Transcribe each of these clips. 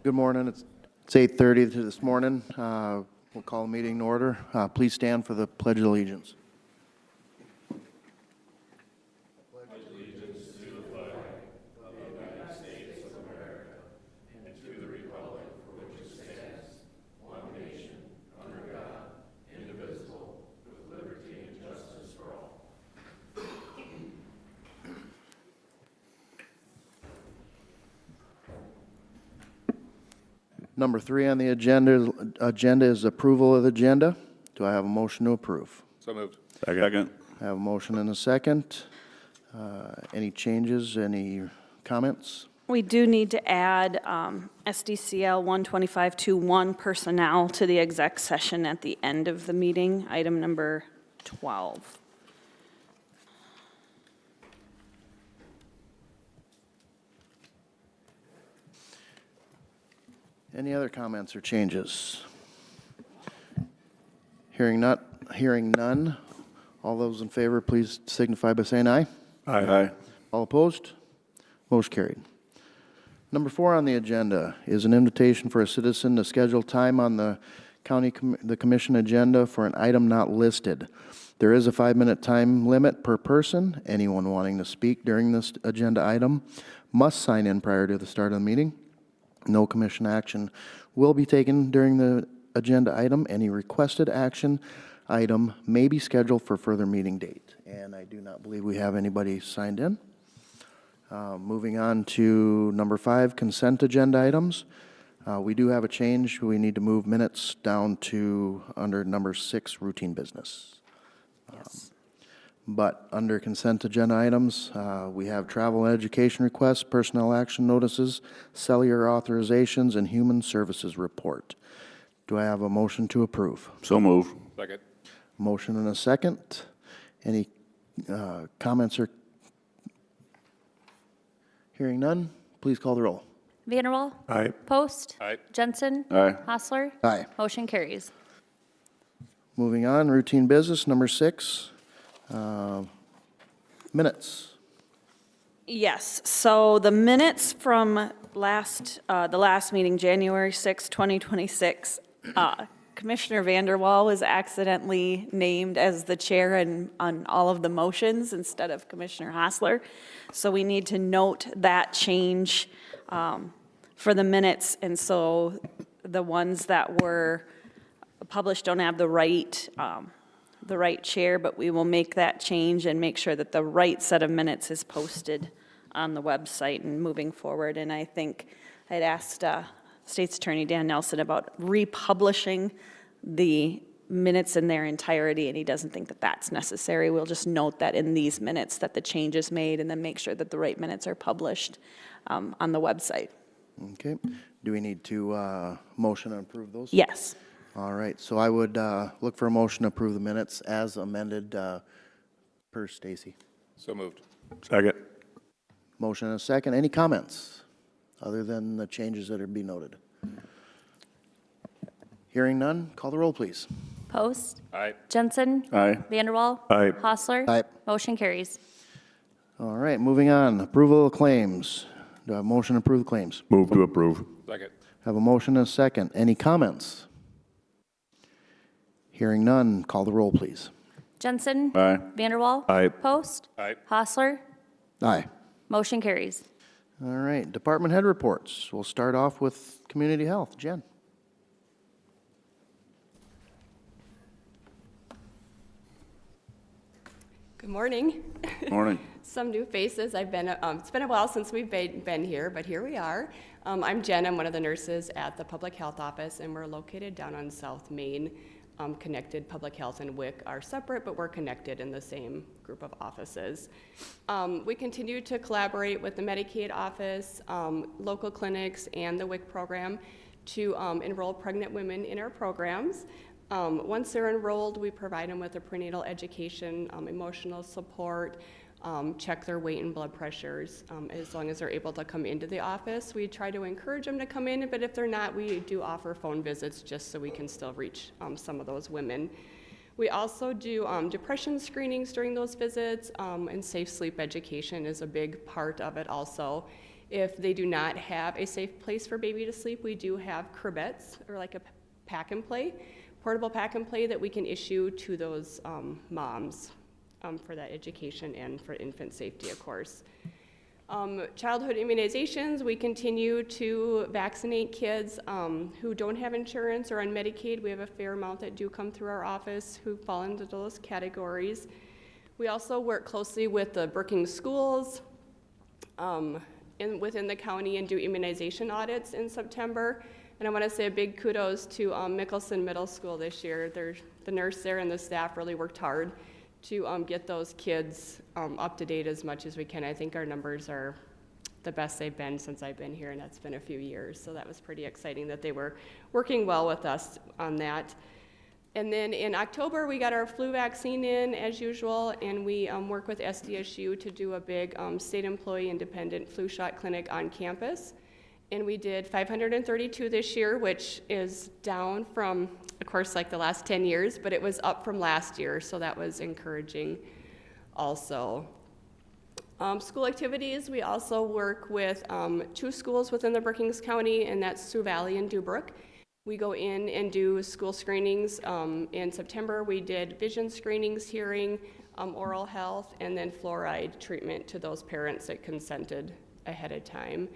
Good morning. It's 8:30 this morning. We'll call the meeting to order. Please stand for the Pledge of Allegiance. Number 3 on the agenda is approval of the agenda. Do I have a motion to approve? So moved. Second. I have a motion and a second. Any changes, any comments? We do need to add SDCL 12521 personnel to the exec session at the end of the meeting, item number 12. Any other comments or changes? Hearing none. All those in favor, please signify by saying aye. Aye. All opposed? Motion carried. Number 4 on the agenda is an invitation for a citizen to schedule time on the commission agenda for an item not listed. There is a 5-minute time limit per person. Anyone wanting to speak during this agenda item must sign in prior to the start of the meeting. No commission action will be taken during the agenda item. Any requested action item may be scheduled for further meeting date. And I do not believe we have anybody signed in. Moving on to number 5, consent agenda items. We do have a change. We need to move minutes down to under number 6, routine business. Yes. But under consent agenda items, we have travel and education requests, personnel action notices, cellular authorizations, and human services report. Do I have a motion to approve? So move. Second. Motion and a second. Any comments or? Hearing none, please call the roll. Vanderwall. Aye. Post. Aye. Jensen. Aye. Hostler. Aye. Motion carries. Moving on, routine business, number 6, minutes. Yes, so the minutes from the last meeting, January 6, 2026, Commissioner Vanderwall was accidentally named as the chair on all of the motions instead of Commissioner Hostler. So we need to note that change for the minutes. And so the ones that were published don't have the right chair, but we will make that change and make sure that the right set of minutes is posted on the website and moving forward. And I think I'd asked State's Attorney Dan Nelson about republishing the minutes in their entirety, and he doesn't think that that's necessary. We'll just note that in these minutes that the change is made and then make sure that the right minutes are published on the website. Okay. Do we need to motion and approve those? Yes. All right. So I would look for a motion to approve the minutes as amended per Stacy. So moved. Second. Motion and a second. Any comments other than the changes that are being noted? Hearing none, call the roll, please. Post. Aye. Jensen. Aye. Vanderwall. Aye. Hostler. Aye. Motion carries. All right. Moving on. Approval of claims. Do I have a motion to approve the claims? Move to approve. Second. Have a motion and a second. Any comments? Hearing none, call the roll, please. Jensen. Aye. Vanderwall. Aye. Post. Aye. Hostler. Aye. Motion carries. All right. Department head reports. We'll start off with community health. Jen. Good morning. Morning. Some new faces. It's been a while since we've been here, but here we are. I'm Jen. I'm one of the nurses at the public health office, and we're located down on South Main. Connected. Public health and WIC are separate, but we're connected in the same group of offices. We continue to collaborate with the Medicaid office, local clinics, and the WIC program to enroll pregnant women in our programs. Once they're enrolled, we provide them with a prenatal education, emotional support, check their weight and blood pressures. As long as they're able to come into the office, we try to encourage them to come in, but if they're not, we do offer phone visits just so we can still reach some of those women. We also do depression screenings during those visits, and safe sleep education is a big part of it also. If they do not have a safe place for baby to sleep, we do have cribettes, or like a pack and play, portable pack and play that we can issue to those moms for that education and for infant safety, of course. Childhood immunizations, we continue to vaccinate kids who don't have insurance or on Medicaid. We have a fair amount that do come through our office who fall into those categories. We also work closely with the Brookings schools within the county and do immunization audits in September. And I want to say a big kudos to Mickelson Middle School this year. The nurse there and the staff really worked hard to get those kids up to date as much as we can. I think our numbers are the best they've been since I've been here, and that's been a few years. So that was pretty exciting that they were working well with us on that. And then in October, we got our flu vaccine in as usual, and we work with SDSU to do a big state employee independent flu shot clinic on campus. And we did 532 this year, which is down from, of course, like the last 10 years, but it was up from last year, so that was encouraging also. School activities, we also work with 2 schools within the Brookings County, and that's Sioux Valley and Dubrook. We go in and do school screenings. In September, we did vision screenings, hearing, oral health, and then fluoride treatment to those parents that consented ahead of time.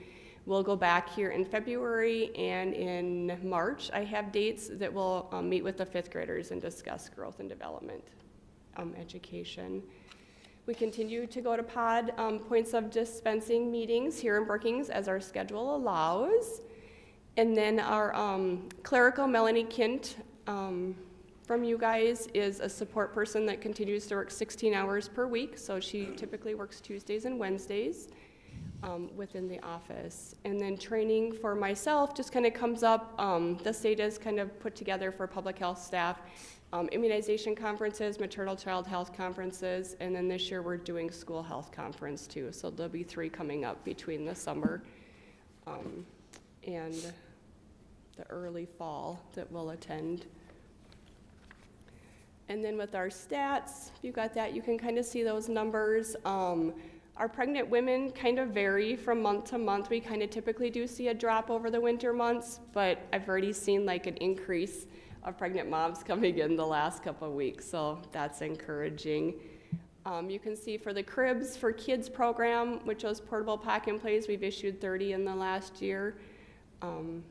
We'll go back here in February, and in March, I have dates that we'll meet with the 5th graders and discuss growth and development education. We continue to go to POD points of dispensing meetings here in Brookings as our schedule allows. And then our clerical Melanie Kint from you guys is a support person that continues to work 16 hours per week, so she typically works Tuesdays and Wednesdays within the office. And then training for myself just kind of comes up. The state has kind of put together for public health staff immunization conferences, maternal child health conferences, and then this year we're doing school health conference too. So there'll be 3 coming up between the summer and the early fall that we'll attend. And then with our stats, if you got that, you can kind of see those numbers. Our pregnant women kind of vary from month to month. We kind of typically do see a drop over the winter months, but I've already seen like an increase of pregnant moms coming in the last couple of weeks, so that's encouraging. You can see for the cribs for kids program, which was portable pack and plays, we've issued 30 in the last year. And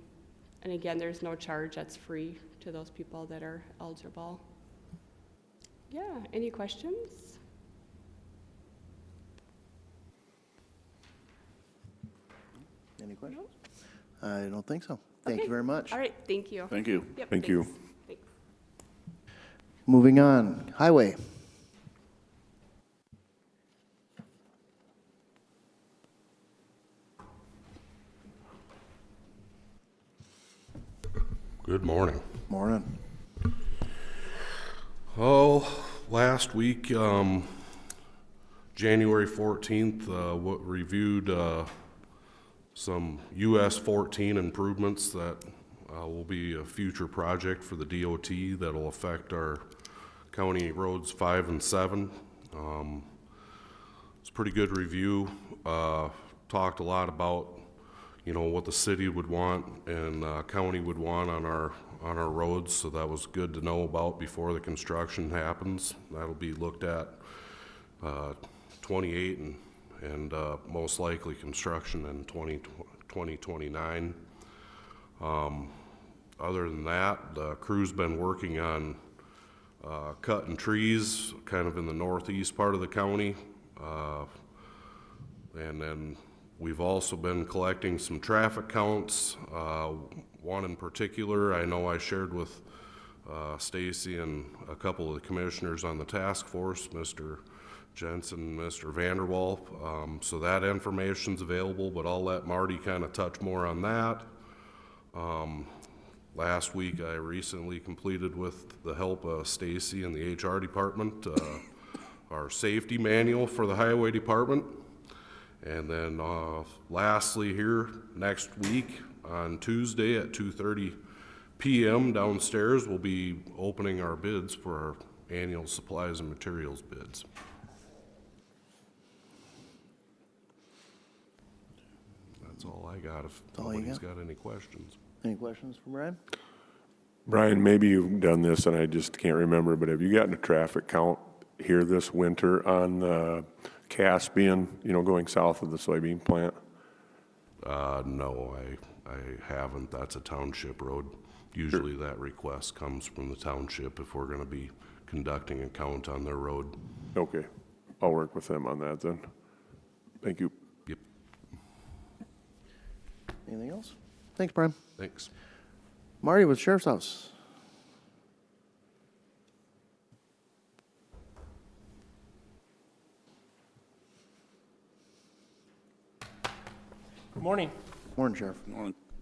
again, there's no charge, that's free to those people that are eligible. Yeah, any questions? Any questions? I don't think so. Thank Okay. you very much. All right, thank you. Thank you. Yep, Thank you. thanks. Moving on, highway. Good morning. Morning. Oh, last week, January 14th, reviewed some US 14 improvements that will be a future project for the DOT that'll affect our county roads 5 and 7. It's a pretty good review. Talked a lot about, you know, what the city would want and county would want on our roads, so that was good to know about before the construction happens. That'll be looked at 28 and most likely construction in 2029. Other than that, the crew's been working on cutting trees kind of in the northeast part of the county. And then we've also been collecting some traffic counts. One in particular, I know I shared with Stacy and a couple of the commissioners on the task force, Mr. Jensen, Mr. Vanderwall. So that information's available, but I'll let Marty kind of touch more on that. Last week, I recently completed, with the help of Stacy and the HR department, our safety manual for the highway department. And then lastly here, next week on Tuesday at 2:30 p.m. downstairs, we'll be opening our bids for our annual supplies and materials bids. That's all I got, if all you nobody's got any questions. Any questions for Brian? Brian, maybe you've done this and I just can't remember, but have you gotten a traffic count here this winter on Caspian, going south of the soybean plant? No, I haven't. That's a township road. Usually that request comes from the township if we're gonna be conducting a count on their road. Okay, I'll work with them on that then. Thank you. Yep, Anything else? Thanks, Brian. thanks. Marty with Sheriff's Office. Good morning. Morning, Sheriff.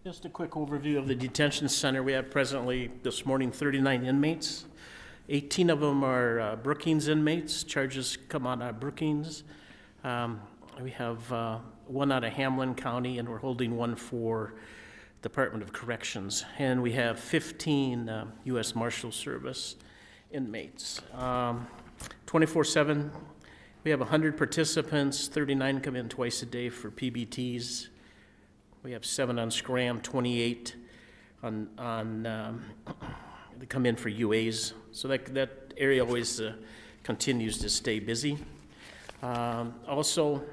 Just a quick overview of the detention center. We have presently, this morning, 39 inmates. 18 of them are Brookings inmates. Charges come out of Brookings. We have one out of Hamlin County, and we're holding one for Department of Corrections. And we have 15 U.S. Marshal Service inmates. 24/7, we have 100 participants. 39 come in twice a day for PBTs. We have 7 on scram, 28 they come in for UAs. So that area always continues to stay busy. Also,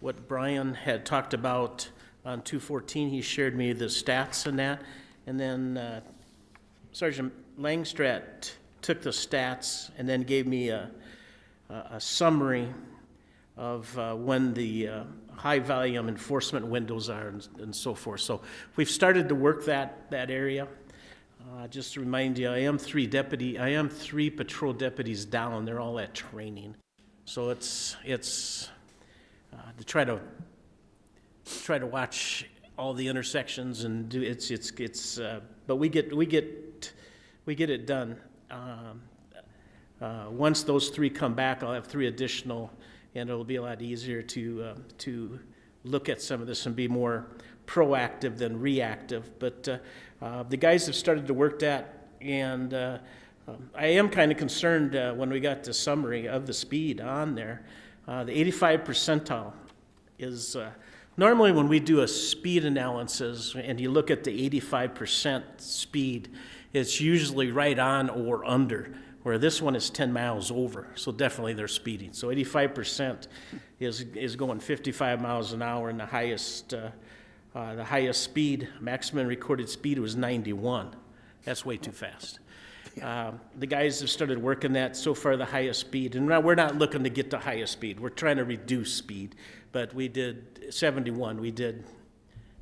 what Brian had talked about on 214, he shared me the stats and that. And then Sergeant Langstrat took the stats and then gave me a summary of when the high volume enforcement windows are and so forth. So we've started to work that area. Just to remind you, I am 3 patrol deputies down. They're all at training. So it's to try to watch all the intersections and do but we get it done. Once those 3 come back, I'll have 3 additional, and it'll be a lot easier to look at some of this and be more proactive than reactive. But the guys have started to work that, and I am kind of concerned when we got the summary of the speed on there. The 85 percentile is normally when we do a speed analysis and you look at the 85% speed, it's usually right on or under, where this one is 10 miles over, so definitely they're speeding. So 85% is going 55 miles an hour, and the highest speed, maximum recorded speed was 91. That's way too fast. The guys have started working that. So far, the highest speed, and we're not looking to get the highest speed. We're trying to reduce speed, but we did 71. We did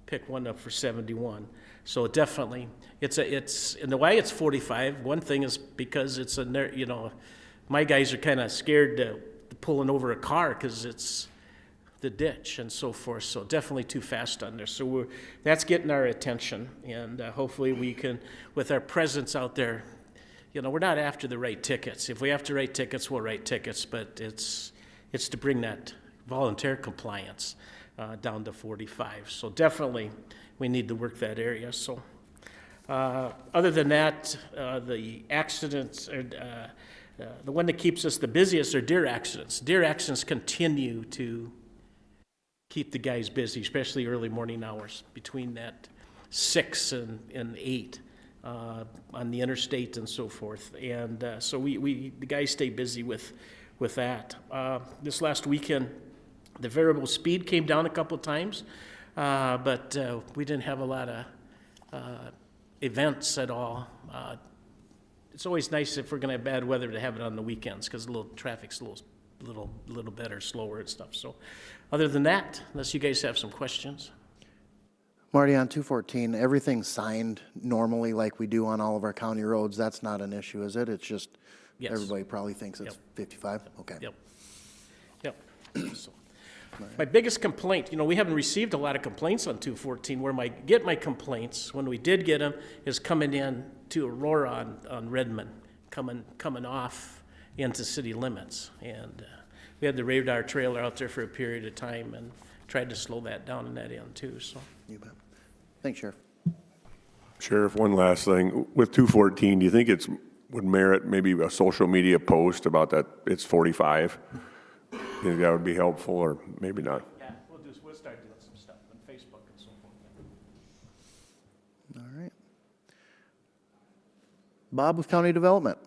pick one up for 71. So definitely, and the way it's 45. One thing is because it's my guys are kind of scared to pulling over a car because it's the ditch and so forth. So definitely too fast on there. So that's getting our attention, and hopefully we can, with our presence out there, we're not after the right tickets. If we have to write tickets, we'll write tickets, but it's to bring that volunteer compliance down to 45. So definitely we need to work that area. So other than that, the accidents, the one that keeps us the busiest are deer accidents. Deer accidents continue to keep the guys busy, especially early morning hours between that 6 and 8 on the interstate and so forth. And so the guys stay busy with that. This last weekend, the variable speed came down a couple of times, but we didn't have a lot of events at all. It's always nice if we're going to have bad weather to have it on the weekends because traffic's a little better, slower and stuff. So other than that, unless you guys have some questions. Marty, on 214, everything's signed normally like we do on all of our county roads. That's not an issue, is it? It's just Yes. everybody probably thinks it's Yep. 55? Okay. Yep. So, my biggest complaint, we haven't received a lot of complaints on 214. Where my complaints, when we did get them, is coming in to Aurora on Redmond, coming off into city limits. And we had the radar trailer out there for a period of time and tried to slow that down in that end too. So. You bet. Thanks, Sheriff. Sheriff, one last thing. With 214, do you think would merit maybe a social media post about that it's 45? Do you think that would be helpful or maybe not? Yeah, we'll start Bob with County Development.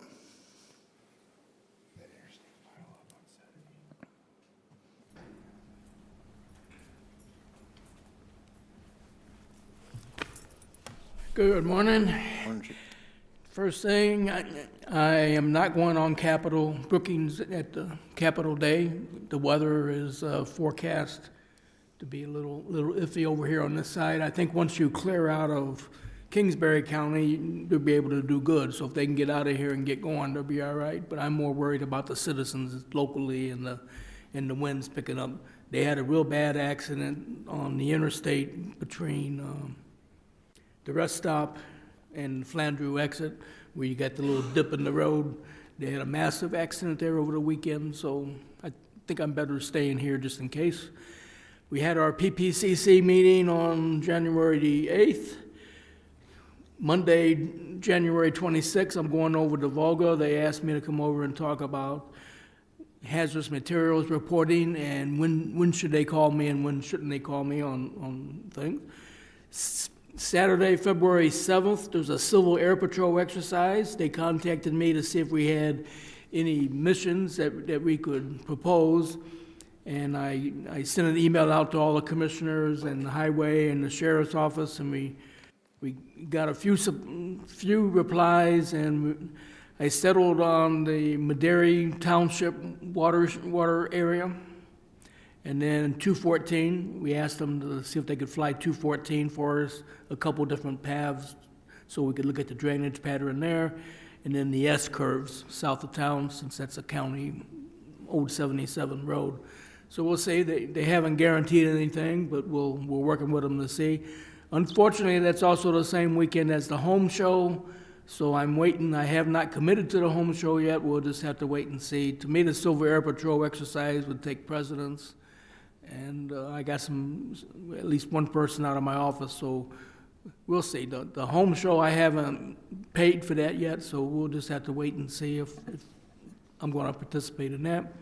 Good morning. Orange. First thing, I am not going on Brookings at the Capitol Day. The weather is forecast to be a little iffy over here on this side. I think once you clear out of Kingsbury County, they'll be able to do good. So if they can get out of here and get going, they'll be all right. But I'm more worried about the citizens locally and the winds picking up. They had a real bad accident on the interstate between the rest stop and Flandreau exit, where you got the little dip in the road. They had a massive accident there over the weekend, so I think I'm better staying here just in case. We had our PPCC meeting on January the 8th. Monday, January 26th, I'm going over to Volga. They asked me to come over and talk about hazardous materials reporting and when should they call me and when shouldn't they call me on things. Saturday, February 7th, there's a Civil Air Patrol exercise. They contacted me to see if we had any missions that we could propose. And I sent an email out to all the commissioners and the highway and the sheriff's office, and we got a few replies, and I settled on the Maderi Township water area. And then 214, we asked them to see if they could fly 214 for us, a couple different paths, so we could look at the drainage pattern there. And then the S-curves south of town, since that's a county old 77 road. So we'll see. They haven't guaranteed anything, but we're working with them to see. Unfortunately, that's also the same weekend as the home show, so I'm waiting. I have not committed to the home show yet. We'll just have to wait and see. To me, the Silver Air Patrol exercise would take precedence. And I got at least one person out of my office, so we'll see. The home show, I haven't paid for that yet, so we'll just have to wait and see if I'm going to participate in that.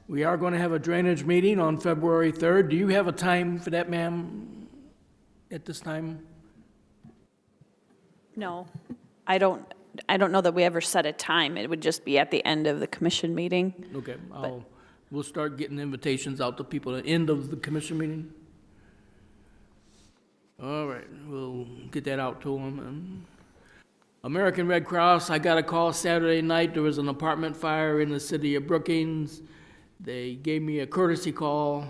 We are going to have a drainage meeting on February 3rd. Do you have a time for that, ma'am, at this time? No, I don't know that we ever set a time. It would just be at the end of the commission meeting. Okay, we'll start getting invitations out to people at the end of the commission meeting. All right, we'll get that out to them. And American Red Cross, I got a call Saturday night. There was an apartment fire in the city of Brookings. They gave me a courtesy call.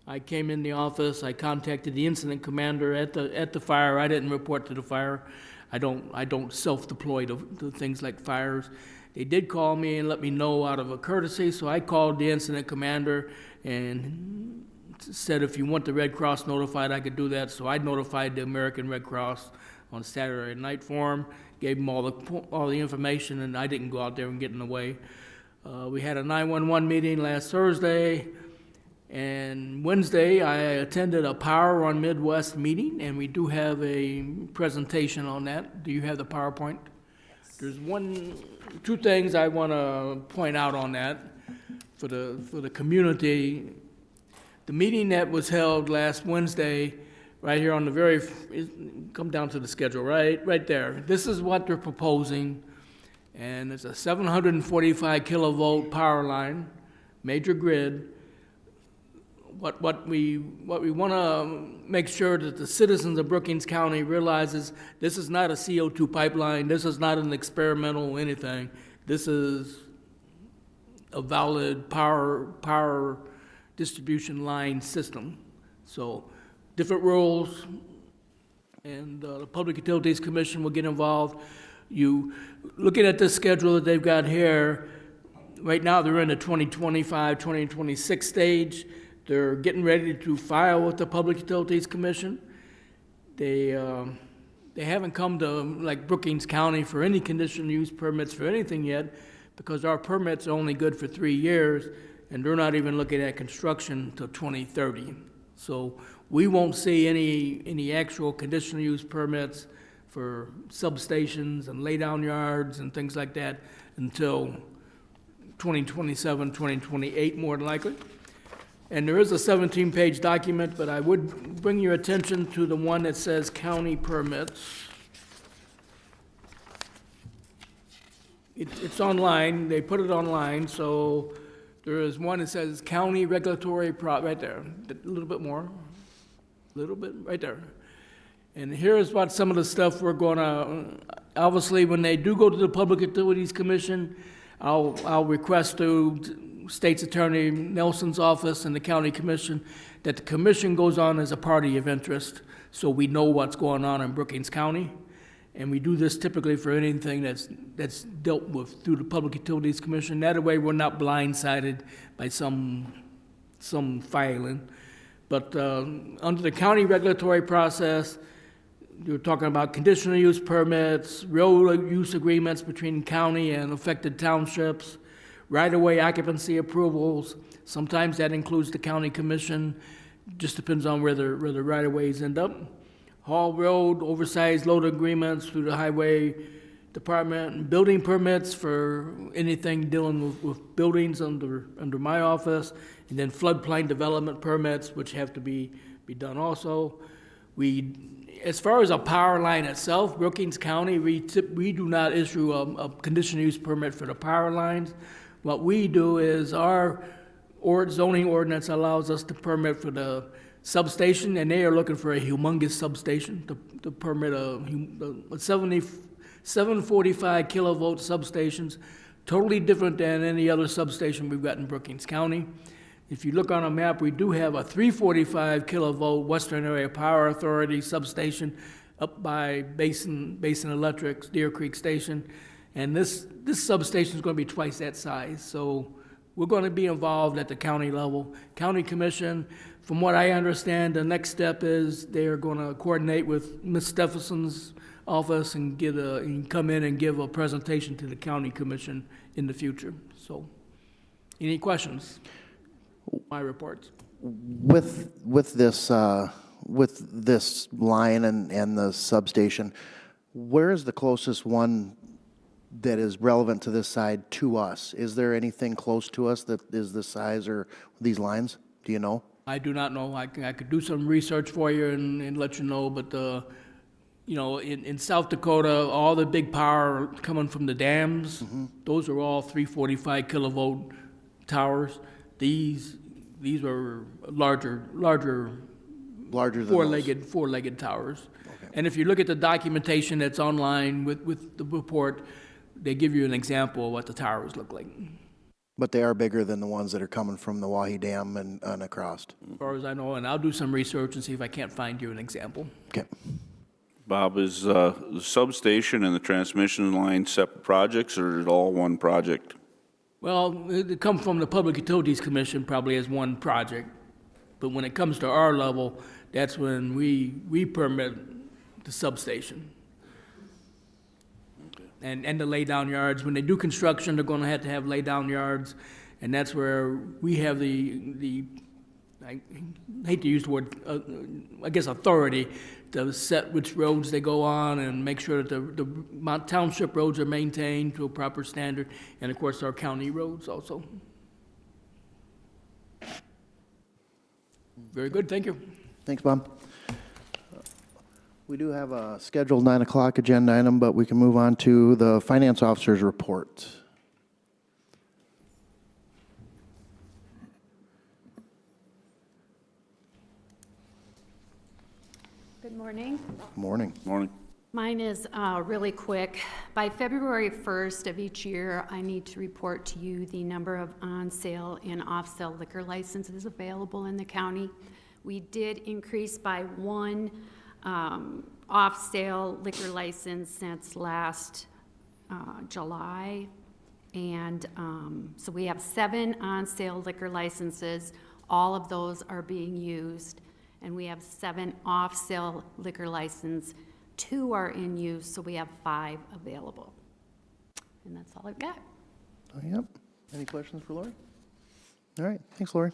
I came in the office. I contacted the incident commander at the fire. I didn't report to the fire. I don't self-deploy to things like fires. They did call me and let me know out of a courtesy, so I called the incident commander and said if you want the Red Cross notified, I could do that. So I notified the American Red Cross on Saturday night for them, gave them all the information, and I didn't go out there and get in the way. We had a 911 meeting last Thursday, and Wednesday I attended a Power on Midwest meeting, and we do have a presentation on that. Do you have the PowerPoint? There's two things I want to point out on that for the community. The meeting that was held last Wednesday, right here on the come down to the schedule, right there. This is what they're proposing, and it's a 745 kilovolt power line, major grid. What we want to make sure that the citizens of Brookings County realizes this is not a CO2 pipeline. This is not an experimental anything. This is a valid power distribution line system. So different rules, and the Public Utilities Commission will get involved. You looking at this schedule that they've got here, right now they're in the 2025, 2026 stage. They're getting ready to file with the Public Utilities Commission. They haven't come to like Brookings County for any conditional use permits for anything yet, because our permits are only good for 3 years, and they're not even looking at construction until 2030. So we won't see any actual conditional use permits for substations and laydown yards and things like that until 2027, 2028 more than likely. And there is a 17-page document, but I would bring your attention to the one that says county permits. It's online, they put it online, so there is one that says county regulatory right there, a little bit more, a little bit, right there. And here's what some of the stuff we're gonna, obviously, when they do go to the Public Utilities Commission, I'll request to State's Attorney Nelson's office and the County Commission that the commission goes on as a party of interest, so we know what's going on in Brookings County. And we do this typically for anything that's dealt with through the Public Utilities Commission. That way, we're not blindsided by some filing. But under the county regulatory process, you're talking about conditional use permits, road use agreements between county and affected townships, right-of-way occupancy approvals. Sometimes that includes the county commission. Just depends on where the right-of-ways end up. Hall Road, oversized load agreements through the highway department, and building permits for anything dealing with buildings under my office, and then floodplain development permits, which have to be done also. As far as a power line itself, Brookings County, we do not issue a conditional use permit for the power lines. What we do is our zoning ordinance allows us to permit for the substation, and they are looking for a humongous substation to permit a 745 kilovolt substations, totally different than any other substation we've got in Brookings County. If you look on a map, we do have a 345 kilovolt Western Area Power Authority substation up by Basin Electric's Deer Creek Station, and this substation is going to be twice that size. So we're going to be involved at the county level. County Commission, from what I understand, the next step is they are going to coordinate with Ms. Stephenson's office and come in and give a presentation to the County Commission in the future. So, any questions? My reports. With this line and the substation, where is the closest one that is relevant to this side to us? Is there anything close to us that is the size or these lines? Do you know? I do not know. I could do some research for you and let you know, but in South Dakota, all the big power coming from the dams, those are all 345 kilovolt towers. These are larger Larger than four-legged towers. Okay. And if you look at the documentation that's online with the report, they give you an example of what the towers look like. But they are bigger than the ones that are coming from the Wahi Dam and across. As far as I know, and I'll do some research and see if I can't find you an example. Okay. Bob, is the substation and the transmission line separate projects, or is it all one project? Well, it comes from the Public Utilities Commission probably as one project. But when it comes to our level, that's when we permit the substation. And the lay-down yards. When they do construction, they're going to have lay-down yards, and that's where we have the I hate to use the word, I guess authority, to set which roads they go on and make sure that the township roads are maintained to a proper standard, and of course our county roads also. Very good, thank you. Thanks, Bob. We do have a scheduled 9 o'clock agenda item, but we can move on to the finance officer's report. Good morning. Morning. Morning. Mine is really quick. By February 1st of each year, I need to report to you the number of on-sale and off-sale liquor licenses available in the county. We did increase by one off-sale liquor license since last July. And so we have 7 on-sale liquor licenses. All of those are being used. And we have 7 off-sale liquor licenses. 2 are in use, so we have 5 available. And that's all I've got. Yep. Any questions for Lori? All right. Thanks, Lori.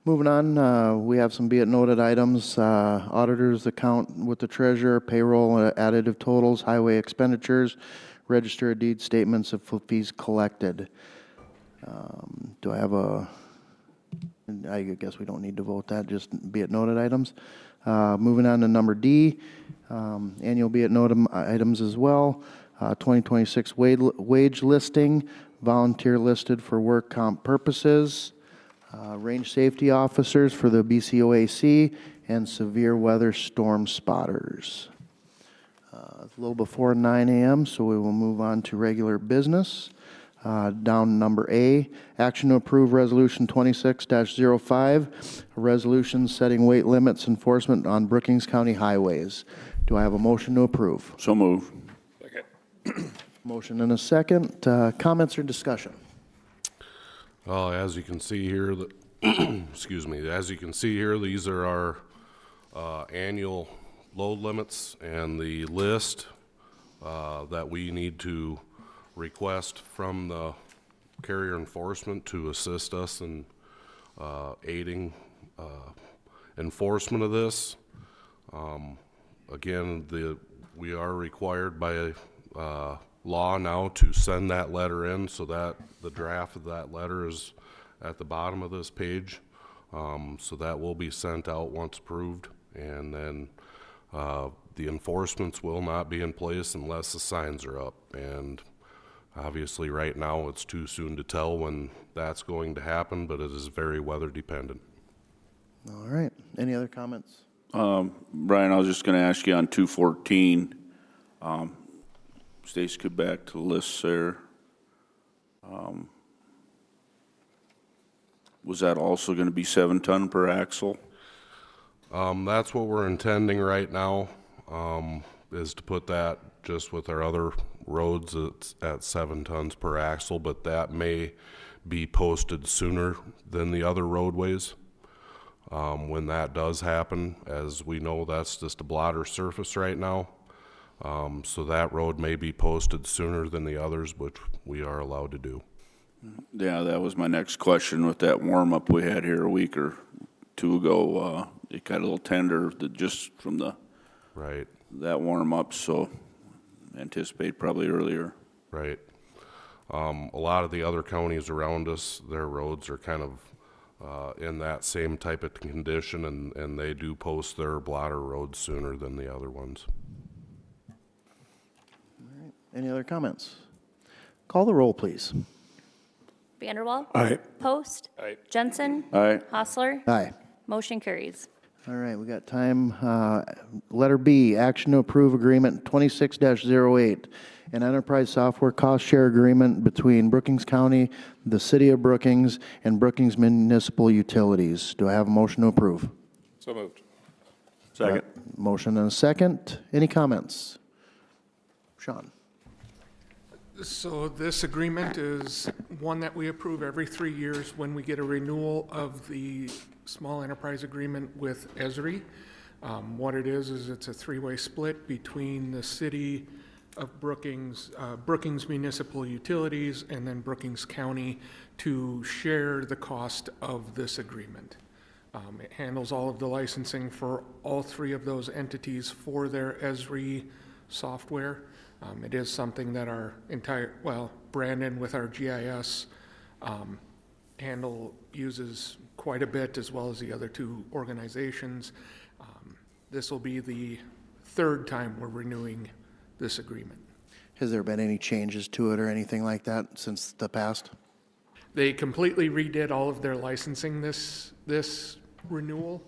Moving on, we have some be it noted items. Auditor's account with the treasurer, payroll, additive totals, highway expenditures, register of deed statements of fees collected. Do I have a... I guess we don't need to vote that, just be it noted items. Moving on to number D, annual be it noted items as well. 2026 wage listing, volunteer listed for work comp purposes, range safety officers for the BCOAC, and severe weather storm spotters. It's a little before 9 a.m., so we will move on to regular business. Down number A, action to approve Resolution 26-05, a resolution setting weight limits enforcement on Brookings County highways. Do I have a motion to approve? So move. Motion and a second. Comments or discussion? As you can see here, excuse me, as you can see here, these are our annual load limits and the list that we need to request from the carrier enforcement to assist us in aiding enforcement of this. Again, we are required by law now to send that letter in, so that the draft of that letter is at the bottom of this page. So that will be sent out once approved, and then the enforcements will not be in place unless the signs are up. And obviously right now it's too soon to tell when that's going to happen, but it is very weather dependent. All right. Any other comments? Brian, I was just going to ask you on 214. Stacy, go back to the list there. Was that also going to be 7 ton per axle? That's what we're intending right now, is to put that just with our other roads at 7 tons per axle, but that may be posted sooner than the other roadways. When that does happen, as we know, that's just a blotter surface right now. So that road may be posted sooner than the others, which we are allowed to do. Yeah, that was my next question with that warm-up we had here a week or two ago. It got a little tender just from Right. that warm-up, so anticipate probably earlier. Right. A lot of the other counties around us, their roads are kind of in that same type of condition, and they do post their blotter roads sooner than the other ones. Any other comments? Call the roll, please. Vanderwall. Aye. Post. Jensen. Aye. Hostler. Aye. Motion carries. All right, we got time. Letter B, action to approve agreement 26-08, an enterprise software cost share agreement between Brookings County, the City of Brookings, and Brookings Municipal Utilities. Do I have a motion to approve? So moved. Second. Motion and a second. Any comments? Sean? So this agreement is one that we approve every 3 years when we get a renewal of the small enterprise agreement with Esri. What it is it's a three-way split between the City of Brookings, Brookings Municipal Utilities, and then Brookings County to share the cost of this agreement. It handles all of the licensing for all three of those entities for their Esri software. It is something that our Brandon with our GIS handle uses quite a bit, as well as the other two organizations. This will be the third time we're renewing this agreement. Has there been any changes to it or anything like that since the past? They completely redid all of their licensing this renewal.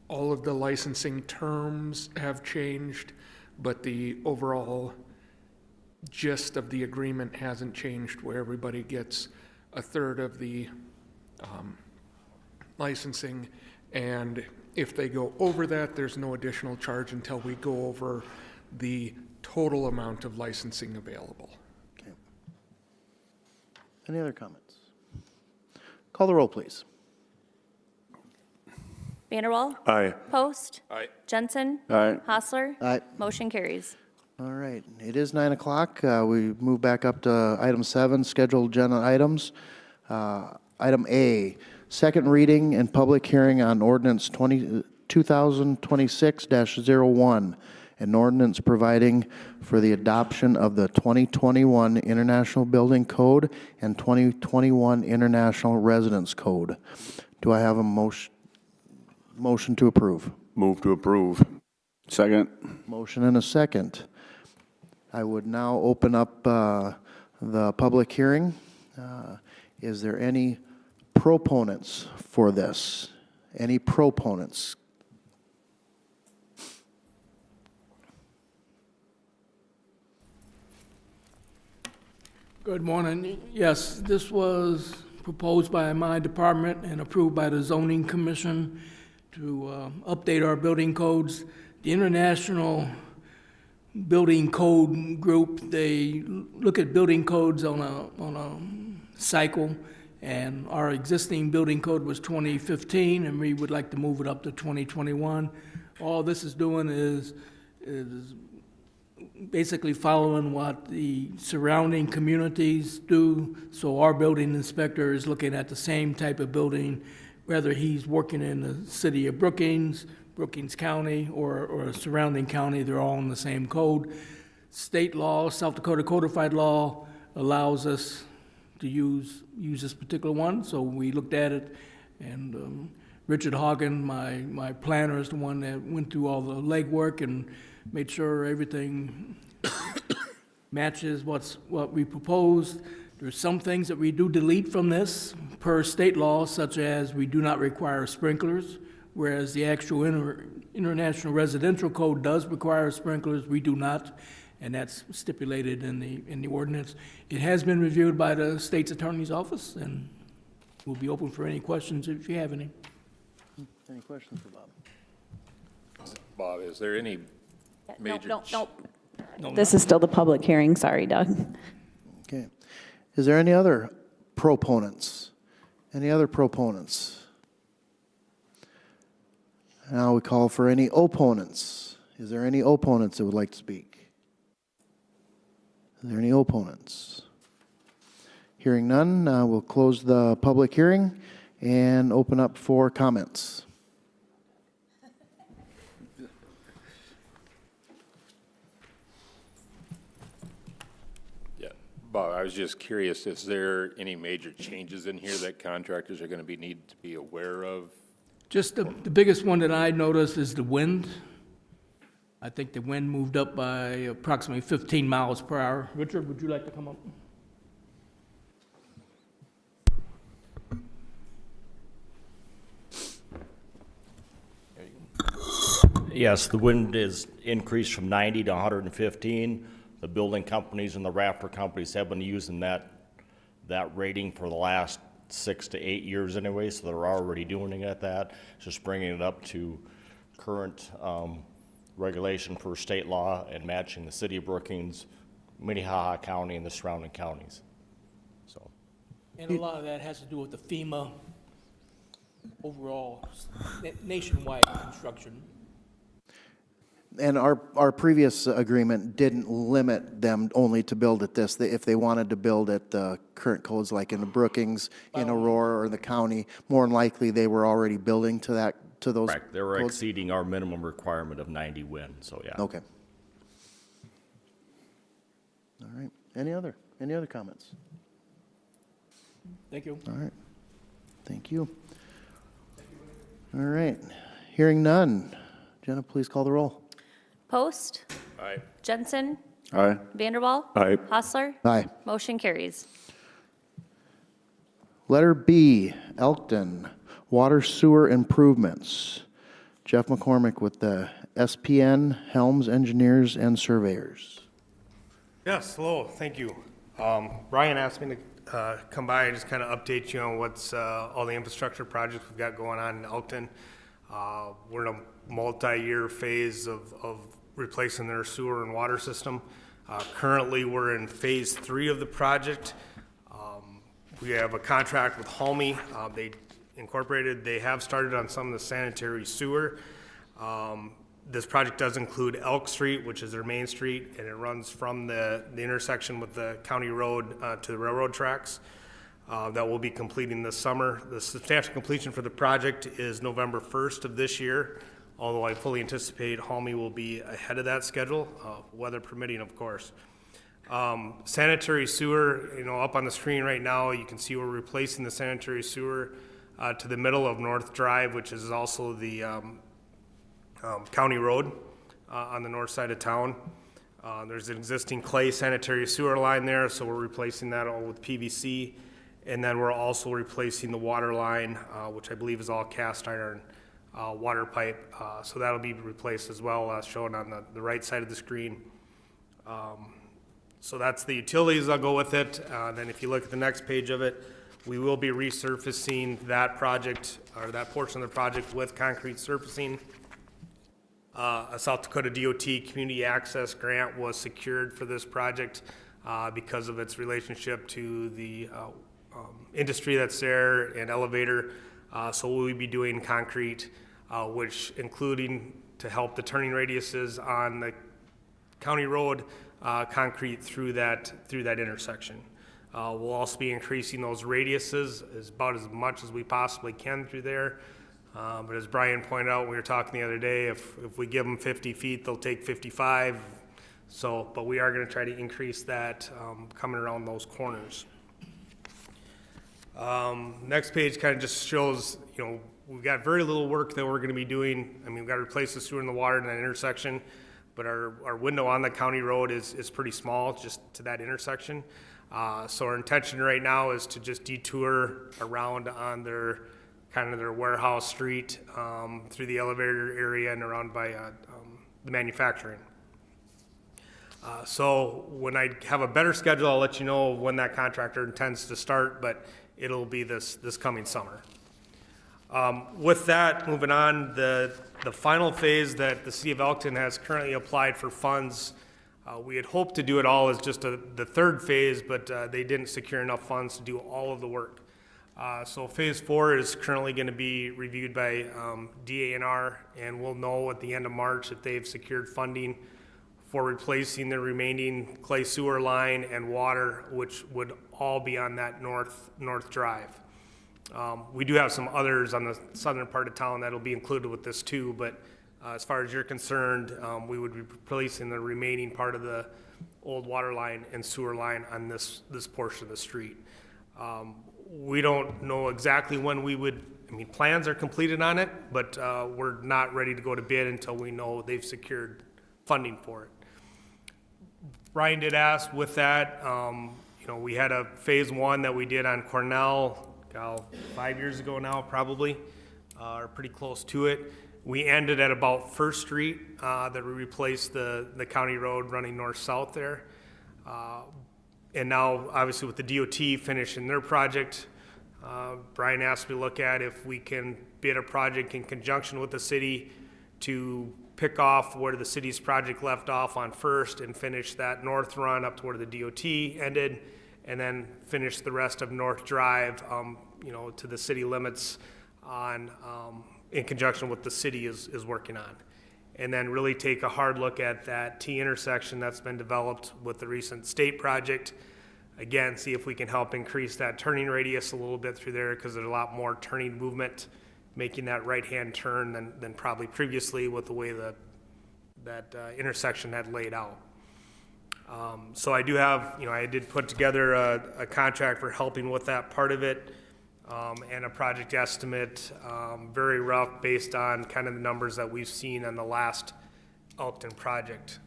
All of the licensing terms have changed, but the overall gist of the agreement hasn't changed, where everybody gets a third of the licensing, and if they go over that, there's no additional charge until we go over the total amount of licensing available. Okay. Any other comments? Call the roll, please. Vanderwall. Aye. Post. Aye. Jensen. Aye. Hostler. Aye. Motion carries. All right, it is 9 o'clock. We move back up to item 7, scheduled agenda items. Item A, second reading and public hearing on ordinance 2026-01, an ordinance providing for the adoption of the 2021 International Building Code and 2021 International Residence Code. Do I have a motion to approve? Move to approve. Second. Motion and a second. I would now open up the public hearing. Is there any proponents for this? Any proponents? Good morning. Yes, this was proposed by my department and approved by the zoning commission to update our building codes. The International Building Code Group, they look at building codes on a cycle, and our existing building code was 2015, and we would like to move it up to 2021. All this is doing is basically following what the surrounding communities do. So our building inspector is looking at the same type of building, whether he's working in the city of Brookings, Brookings County, or a surrounding county. They're all in the same code. State law, South Dakota codified law, allows us to use this particular one. So we looked at it, and Richard Hagen, my planner, is the one that went through all the legwork and made sure everything matches what we proposed. There's some things that we do delete from this per state law, such as we do not require sprinklers, whereas the actual International Residential Code does require sprinklers. We do not, and that's stipulated in the ordinance. It has been reviewed by the state's attorney's office, and we'll be open for any questions if you have any. Any questions for Bob? Bob, is there any major? No. This is still the public hearing. Sorry, Doug. Okay. Is there any other proponents? Any other proponents? Now we call for any opponents. Is there any opponents that would like to speak? Is there any opponents? Hearing none, we'll close the public hearing and open up for comments. Yeah, Bob, I was just curious, is there any major changes in here that contractors are going to need to be aware of? Just the biggest one that I noticed is the wind. I think the wind moved up by approximately 15 miles per hour. Richard, would you like to come up? Yes, the wind is increased from 90 to 115. The building companies and the rafter companies have been using that rating for the last 6 to 8 years anyway, so they're already doing it at that. Just bringing it up to current regulation for state law and matching the city of Brookings, Minnehaha County, and the surrounding counties. So, And a lot of that has to do with the FEMA overall nationwide construction. And our previous agreement didn't limit them only to build at this. If they wanted to build at the current codes, like in the Brookings, in Aurora, or in the county, more than likely they were already building to those. correct, they were codes? exceeding our minimum requirement of 90 wind, so yeah. Okay. All right. Any other comments? Thank you. All right. Thank you. All right. Hearing none. Jenna, please call the roll. Post. Aye. Jensen. Aye. Vanderwall. Aye. Hostler. Aye. Motion carries. Letter B, Elkton, water sewer improvements. Jeff McCormick with the SPN, Helms Engineers and Surveyors. Yes, hello, thank you. Brian asked me to come by and just kind of update you on what's all the infrastructure projects we've got going on in Elkton. We're in a multi-year phase of replacing their sewer and water system. Currently, we're in phase 3 of the project. We have a contract with Halmy. They have started on some of the sanitary sewer. This project does include Elk Street, which is their main street, and it runs from the intersection with the county road to the railroad tracks. That will be completing this summer. The substantial completion for the project is November 1st of this year, although I fully anticipate Halmy will be ahead of that schedule, weather permitting, of course. Sanitary sewer, up on the screen right now, you can see we're replacing the sanitary sewer to the middle of North Drive, which is also the county road. on the north side of town. There's an existing clay sanitary sewer line there, so we're replacing that all with PVC. And then we're also replacing the water line, which I believe is all cast iron water pipe. So that'll be replaced as well, shown on the right side of the screen. So that's the utilities that'll go with it. Then if you look at the next page of it, we will be resurfacing that project, or that portion of the project with concrete surfacing. A South Dakota DOT Community Access Grant was secured for this project because of its relationship to the industry that's there and elevator. So we'll be doing concrete, which including to help the turning radiuses on the county road, concrete through that intersection. We'll also be increasing those radiuses about as much as we possibly can through there. But as Brian pointed out, we were talking the other day, if we give them 50 feet, they'll take 55. So, but we are going to try to increase that coming around those corners. Next page kind of just shows, we've got very little work that we're going to be doing. I mean, we've got to replace the sewer and the water in that intersection, but our window on the county road is pretty small, just to that intersection. So our intention right now is to just detour around on their warehouse street through the elevator area and around by the manufacturing. So when I have a better schedule, I'll let you know when that contractor intends to start, but it'll be this coming summer. With that, moving on, the final phase that the City of Elkton has currently applied for funds, we had hoped to do it all as just the third phase, but they didn't secure enough funds to do all of the work. So phase 4 is currently going to be reviewed by DANR, and we'll know at the end of March if they've secured funding for replacing the remaining clay sewer line and water, which would all be on that north drive. We do have some others on the southern part of town that'll be included with this too, but as far as you're concerned, we would be replacing the remaining part of the old water line and sewer line on this portion of the street. We don't know exactly when plans are completed on it, but we're not ready to go to bid until we know they've secured funding for it. Brian did ask with that, we had a phase 1 that we did on Cornell, 5 years ago now probably, or pretty close to it. We ended at about First Street that we replaced the county road running north-south there. And now, obviously, with the DOT finishing their project, Brian asked me to look at if we can bid a project in conjunction with the city to pick off where the city's project left off on First and finish that north run up to where the DOT ended, and then finish the rest of North Drive, to the city limits on, in conjunction with the city is working on. And then really take a hard look at that T intersection that's been developed with the recent state project. Again, see if we can help increase that turning radius a little bit through there, because there's a lot more turning movement making that right-hand turn than probably previously with the way that intersection had laid out. So I do have, I did put together a contract for helping with that part of it, and a project estimate, very rough, based on kind of the numbers that we've seen on the last Elkton project.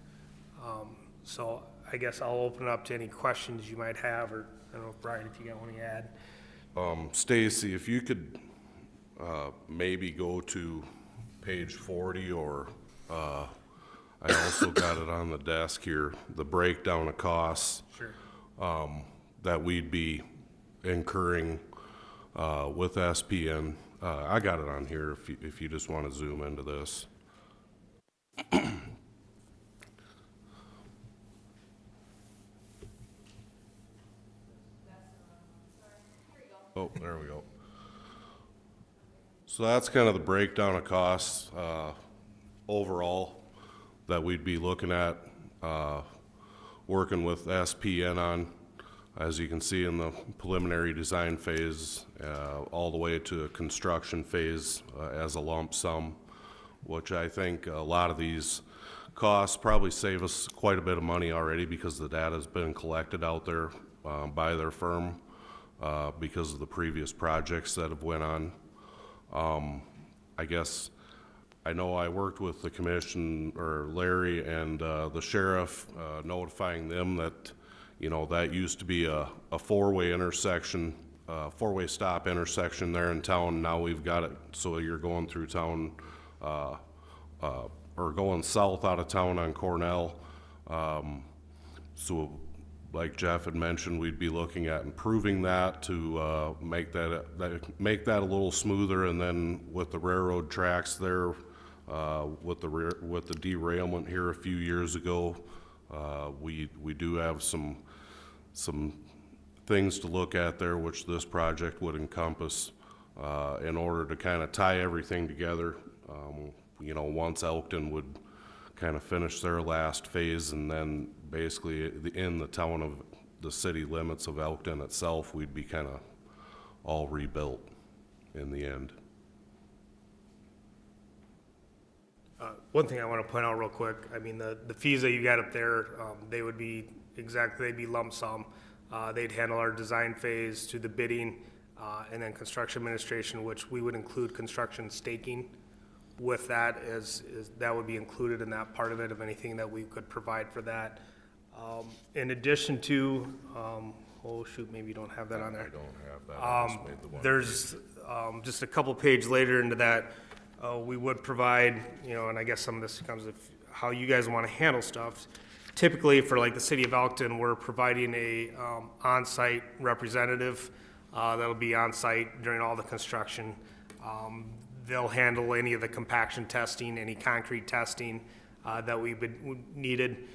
So I guess I'll open it up to any questions you might have, or I don't know, Brian, if you got one to add. Stacy, if you could maybe go to page 40, or I also got it on the desk here, the breakdown of costs. Sure. That we'd be incurring with SPN. I got it on here if you just want to zoom into this. Oh, there we go. So that's kind of the breakdown of costs overall that we'd be looking at working with SPN on, as you can see in the preliminary design phase, all the way to a construction phase as a lump sum, which I think a lot of these costs probably save us quite a bit of money already, because the data has been collected out there by their firm because of the previous projects that have went on. I guess I know I worked with the commission, or Larry and the sheriff, notifying them that, that used to be a four-way intersection, four-way stop intersection there in town. Now we've got it, so you're going through town, or going south out of town on Cornell. So like Jeff had mentioned, we'd be looking at improving that to make that a little smoother, and then with the railroad tracks there, with the derailment here a few years ago, we do have some things to look at there, which this project would encompass, in order to kind of tie everything together. Once Elkton would kind of finish their last phase, and then basically in the town of the city limits of Elkton itself, we'd be kind of all rebuilt in the end. One thing I want to point out real quick, I mean, the fees that you got up there, they'd be lump sum. They'd handle our design phase to the bidding, and then construction administration, which we would include construction staking with that, as that would be included in that part of it, of anything that we could provide for that. In addition to, oh shoot, maybe you don't have that on there. I don't have that. I just made the one There's just a couple pages later into that, we would provide, and I guess some of this comes with how you guys want to handle stuff. Typically, for like the city of Elkton, we're providing a on-site representative that'll be on-site during all the construction. They'll handle any of the compaction testing, any concrete testing that we needed.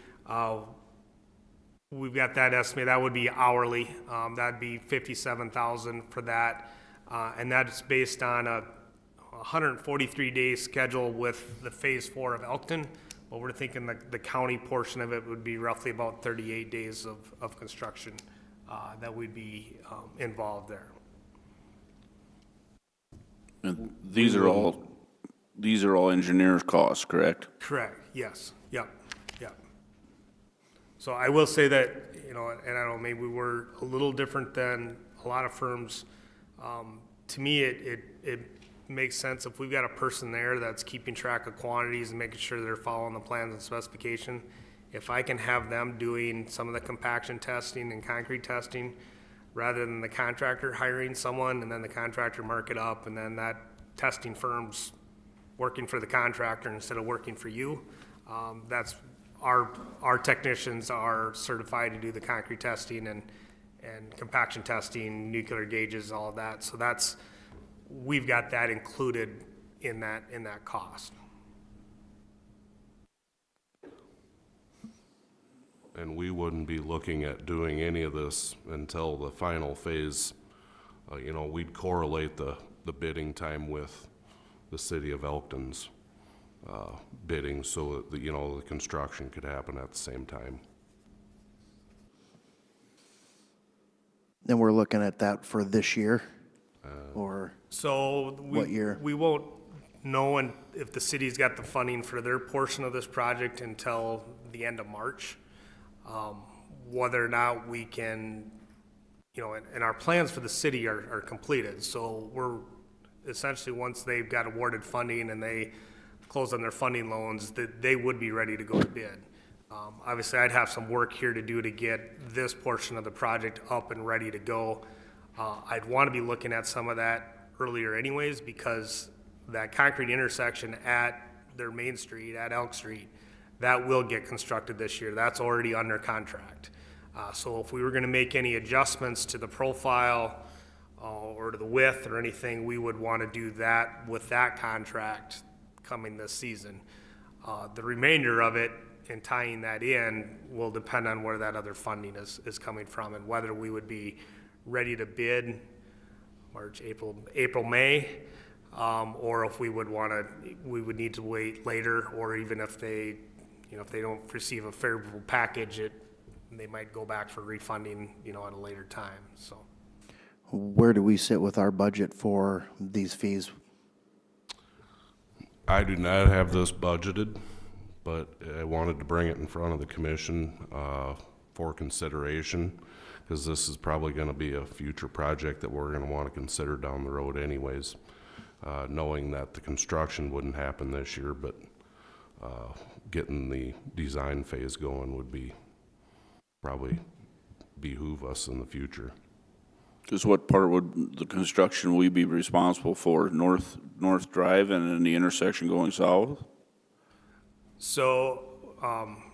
We've got that estimate. That would be hourly. That'd be $57,000 for that, and that's based on a 143-day schedule with the Phase 4 of Elkton. But we're thinking the county portion of it would be roughly about 38 days of construction that would be involved there. And these are all engineers' costs, correct? Correct, yes, yep. So I will say that, and I don't know, maybe we're a little different than a lot of firms. To me, it makes sense if we've got a person there that's keeping track of quantities and making sure they're following the plans and specification. If I can have them doing some of the compaction testing and concrete testing, rather than the contractor hiring someone and then the contractor mark it up, and then that testing firm's working for the contractor instead of working for you. That's our technicians are certified to do the concrete testing and compaction testing, nuclear gauges, all of that. So we've got that included in that cost. And we wouldn't be looking at doing any of this until the final phase. We'd correlate the bidding time with the city of Elkton's bidding, so that the construction could happen at the same time. And we're looking at that for this year, or So what year? We won't know if the city's got the funding for their portion of this project until the end of March. Whether or not we can, and our plans for the city are completed. So we're essentially, once they've got awarded funding and they close on their funding loans, that they would be ready to go to bid. Obviously, I'd have some work here to do to get this portion of the project up and ready to go. I'd want to be looking at some of that earlier anyways, because that concrete intersection at their main street, at Elk Street, that will get constructed this year. That's already under contract. So if we were going to make any adjustments to the profile or to the width or anything, we would want to do that with that contract coming this season. The remainder of it and tying that in will depend on where that other funding is coming from, and whether we would be ready to bid March, April, May, or if we would need to wait later, or even if they don't receive a favorable package, they might go back for refunding, at a later time, so. Where do we sit with our budget for these fees? I do not have this budgeted, but I wanted to bring it in front of the commission for consideration, because this is probably going to be a future project that we're going to want to consider down the road anyways. knowing that the construction wouldn't happen this year, but getting the design phase going would be probably behoove us in the future. Because what part would the construction we be responsible for? North Drive and then the intersection going south? So,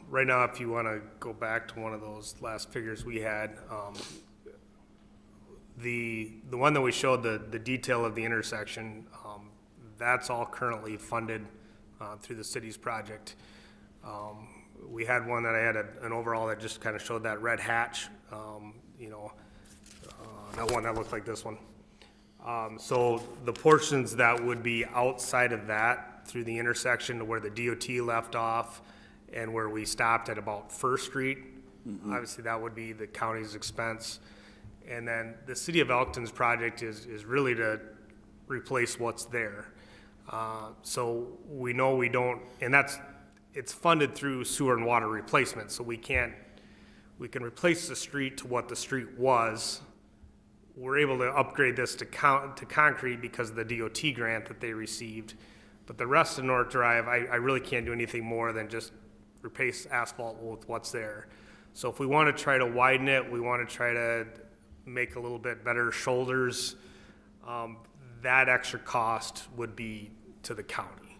right now, if you want to go back to one of those last figures we had, the one that we showed, the detail of the intersection, that's all currently funded through the city's project. We had one that I had an overall that just kind of showed that red hatch, that one that looked like this one. So the portions that would be outside of that through the intersection to where the DOT left off and where we stopped at about First Street, obviously that would be the county's expense. And then the city of Elkton's project is really to replace what's there. So we know we don't, and it's funded through sewer and water replacement, so we can replace the street to what the street was. We're able to upgrade this to concrete because of the DOT grant that they received. But the rest of North Drive, I really can't do anything more than just replace asphalt with what's there. So if we want to try to widen it, we want to try to make a little bit better shoulders, that extra cost would be to the county.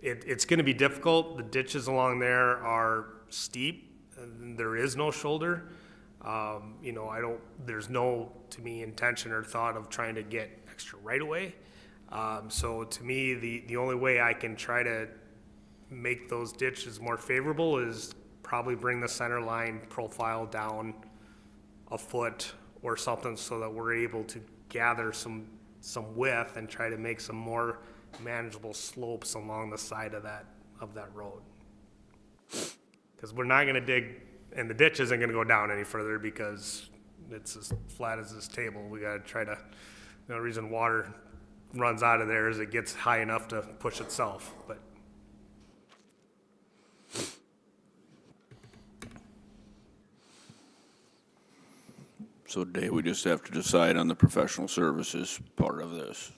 It's going to be difficult. The ditches along there are steep. There is no shoulder. There's no, to me, intention or thought of trying to get extra right away. So to me, the only way I can try to make those ditches more favorable is probably bring the center line profile down a foot or something so that we're able to gather some width and try to make some more manageable slopes along the side of that road. Because we're not going to dig, and the ditch isn't going to go down any further because it's as flat as this table. We got to try to, the only reason water runs out of there is it gets high enough to push itself. But So Dave, we just have to decide on the professional services part of this.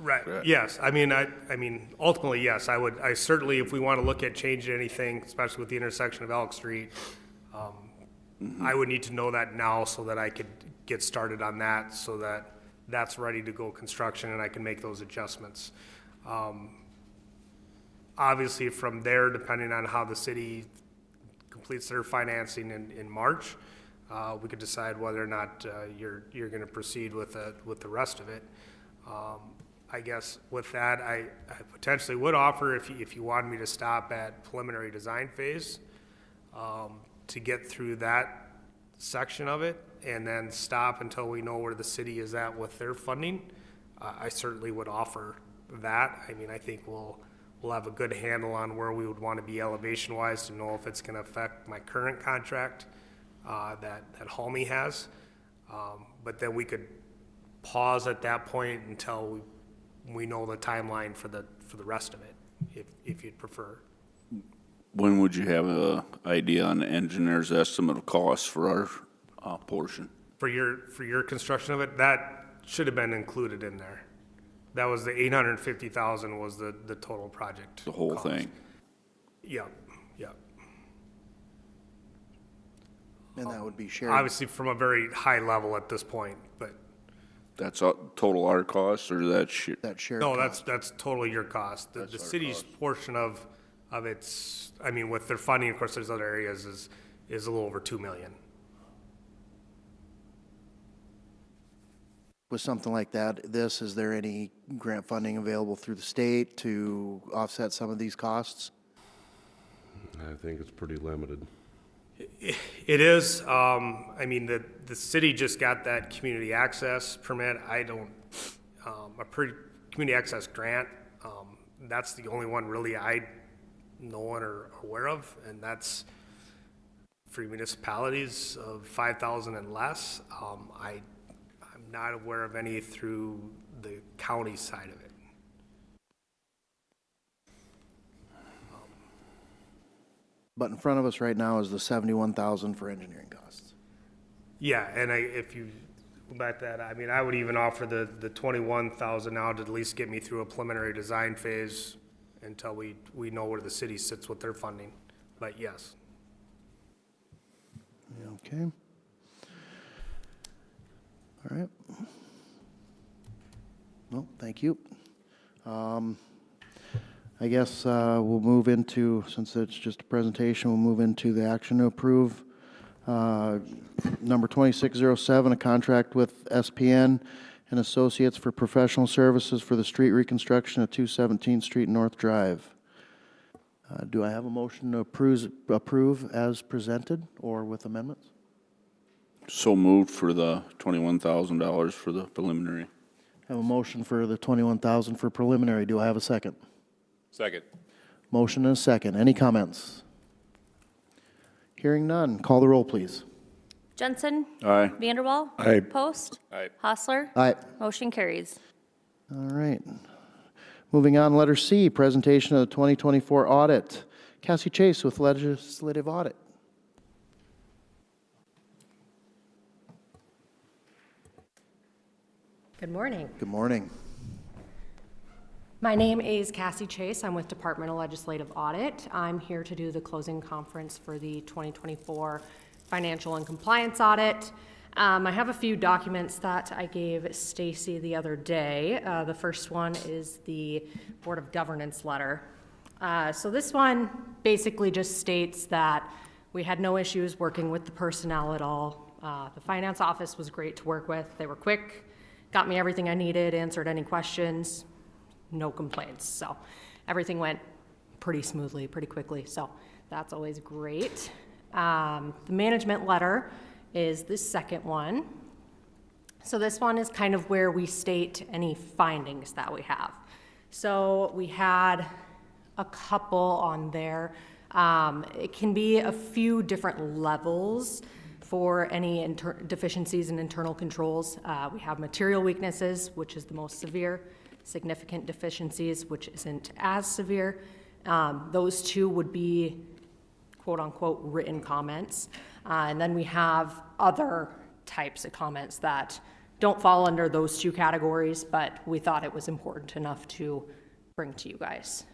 right, Correct. yes. I mean, ultimately, yes. I certainly, if we want to look at changing anything, especially with the intersection of Elk Street, I would need to know that now so that I could get started on that, so that that's ready to go construction and I can make those adjustments. Obviously, from there, depending on how the city completes their financing in March, we could decide whether or not you're going to proceed with the rest of it. I guess with that, I potentially would offer, if you wanted me to stop at preliminary design phase, to get through that section of it, and then stop until we know where the city is at with their funding. I certainly would offer that. I mean, I think we'll have a good handle on where we would want to be elevation-wise to know if it's going to affect my current contract that Halmy has. But then we could pause at that point until we know the timeline for the rest of it, if you'd prefer. When would you have an idea on the engineer's estimate of costs for our portion? For your construction of it, that should have been included in there. That was the 850,000 was the total project. The whole cost. thing? Yeah. And that would be shared. Obviously from a very high level at this point, but That's total our costs, or that That shared no, cost. that's totally your cost. The That's our city's cost. portion of its, I mean, with their funding, of course, there's other areas is a little over 2 million. With something like that, is there any grant funding available through the state to offset some of these costs? I think it's pretty limited. It is. I mean, the city just got that community access permit. I don't, community access grant. That's the only one really I know or aware of, and that's for municipalities of 5,000 and less. I'm not aware of any through the county side of it. But in front of us right now is the 71,000 for engineering costs. Yeah, and if you But that, I mean, I would even offer the 21,000 now to at least get me through a preliminary design phase until we know where the city sits with their funding. But yes. Okay. All right. Well, thank you. I guess we'll move into, since it's just a presentation, we'll move into the action to approve. Number 2607, a contract with SPN and Associates for professional services for the street reconstruction at 217th Street North Drive. Do I have a motion to approve as presented or with amendments? So moved for the $21,000 for the preliminary. I have a motion for the 21,000 for preliminary. Do I have a second? Second. Motion and a second. Any comments? Hearing none. Call the roll, please. Jensen? Aye. Vanderwall? Aye. Post? Aye. Hostler? Aye. Motion carries. All right. Moving on, letter C, presentation of the 2024 audit. Cassie Chase with legislative audit. Good morning. Good morning. My name is Cassie Chase. I'm with Department of Legislative Audit. I'm here to do the closing conference for the 2024 financial and compliance audit. I have a few documents that I gave Stacy the other day. The first one is the Board of Governance letter. So this one basically just states that we had no issues working with the personnel at all. The finance office was great to work with. They were quick, got me everything I needed, answered any questions, no complaints. So everything went pretty smoothly, pretty quickly. So that's always great. The management letter is the second one. So this one is kind of where we state any findings that we have. So we had a couple on there. It can be a few different levels for any deficiencies in internal controls. We have material weaknesses, which is the most severe, significant deficiencies, which isn't as severe. Those two would be quote-unquote written comments. And then we have other types of comments that don't fall under those two categories, but we thought it was important enough to bring to you guys.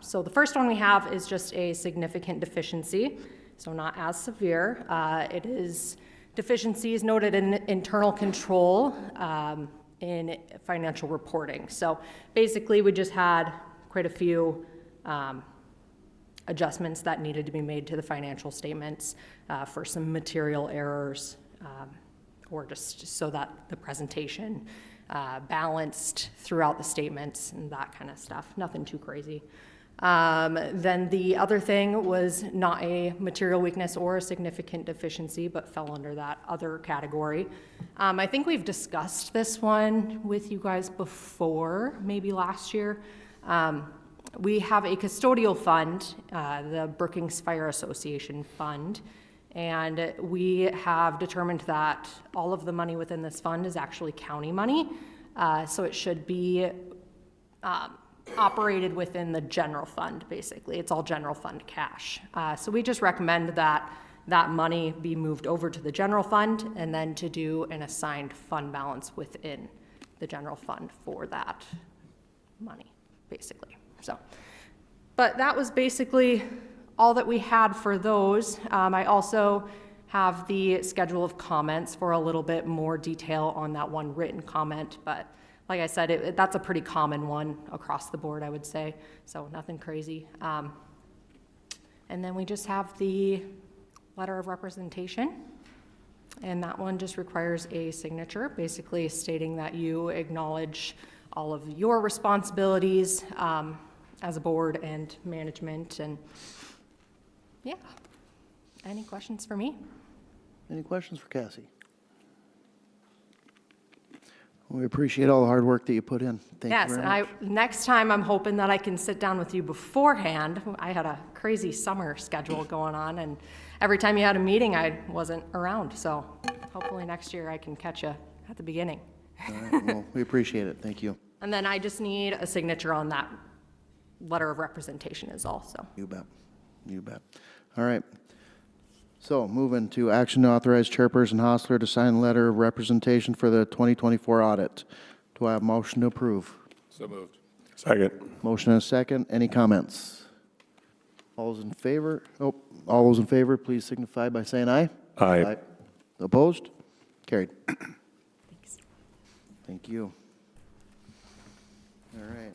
So the first one we have is just a significant deficiency, so not as severe. It is deficiencies noted in internal control in financial reporting. So basically we just had quite a few adjustments that needed to be made to the financial statements for some material errors, or just so that the presentation balanced throughout the statements and that kind of stuff. Nothing too crazy. Then the other thing was not a material weakness or a significant deficiency, but fell under that other category. I think we've discussed this one with you guys before, maybe last year. We have a custodial fund, the Brookings Fire Association Fund, and we have determined that all of the money within this fund is actually county money, so it should be operated within the general fund, basically. It's all general fund cash. So we just recommend that that money be moved over to the general fund and then to do an assigned fund balance within the general fund for that money, basically. So, but that was basically all that we had for those. I also have the schedule of comments for a little bit more detail on that one written comment, but like I said, that's a pretty common one across the board, I would say, so nothing crazy. And then we just have the letter of representation, and that one just requires a signature, basically stating that you acknowledge all of your responsibilities as a board and management, and yeah. Any questions for me? Any questions for Cassie? We appreciate all the hard work that you put in. Thank Yes, you and very much. next time I'm hoping that I can sit down with you beforehand. I had a crazy summer schedule going on, and every time you had a meeting, I wasn't around. So hopefully next year I can catch you at the beginning. All right, well, we appreciate it. Thank you. And then I just need a signature on that letter of representation is all, so. You bet. You bet. All right. So moving to action to authorize Chairperson Hostler to sign a letter of representation for the 2024 audit. Do I have a motion to approve? So moved. Second. Motion and a second. Any comments? All those in favor? All those in favor, please signify by saying aye. Aye. Opposed? Carried. Thank you. All right.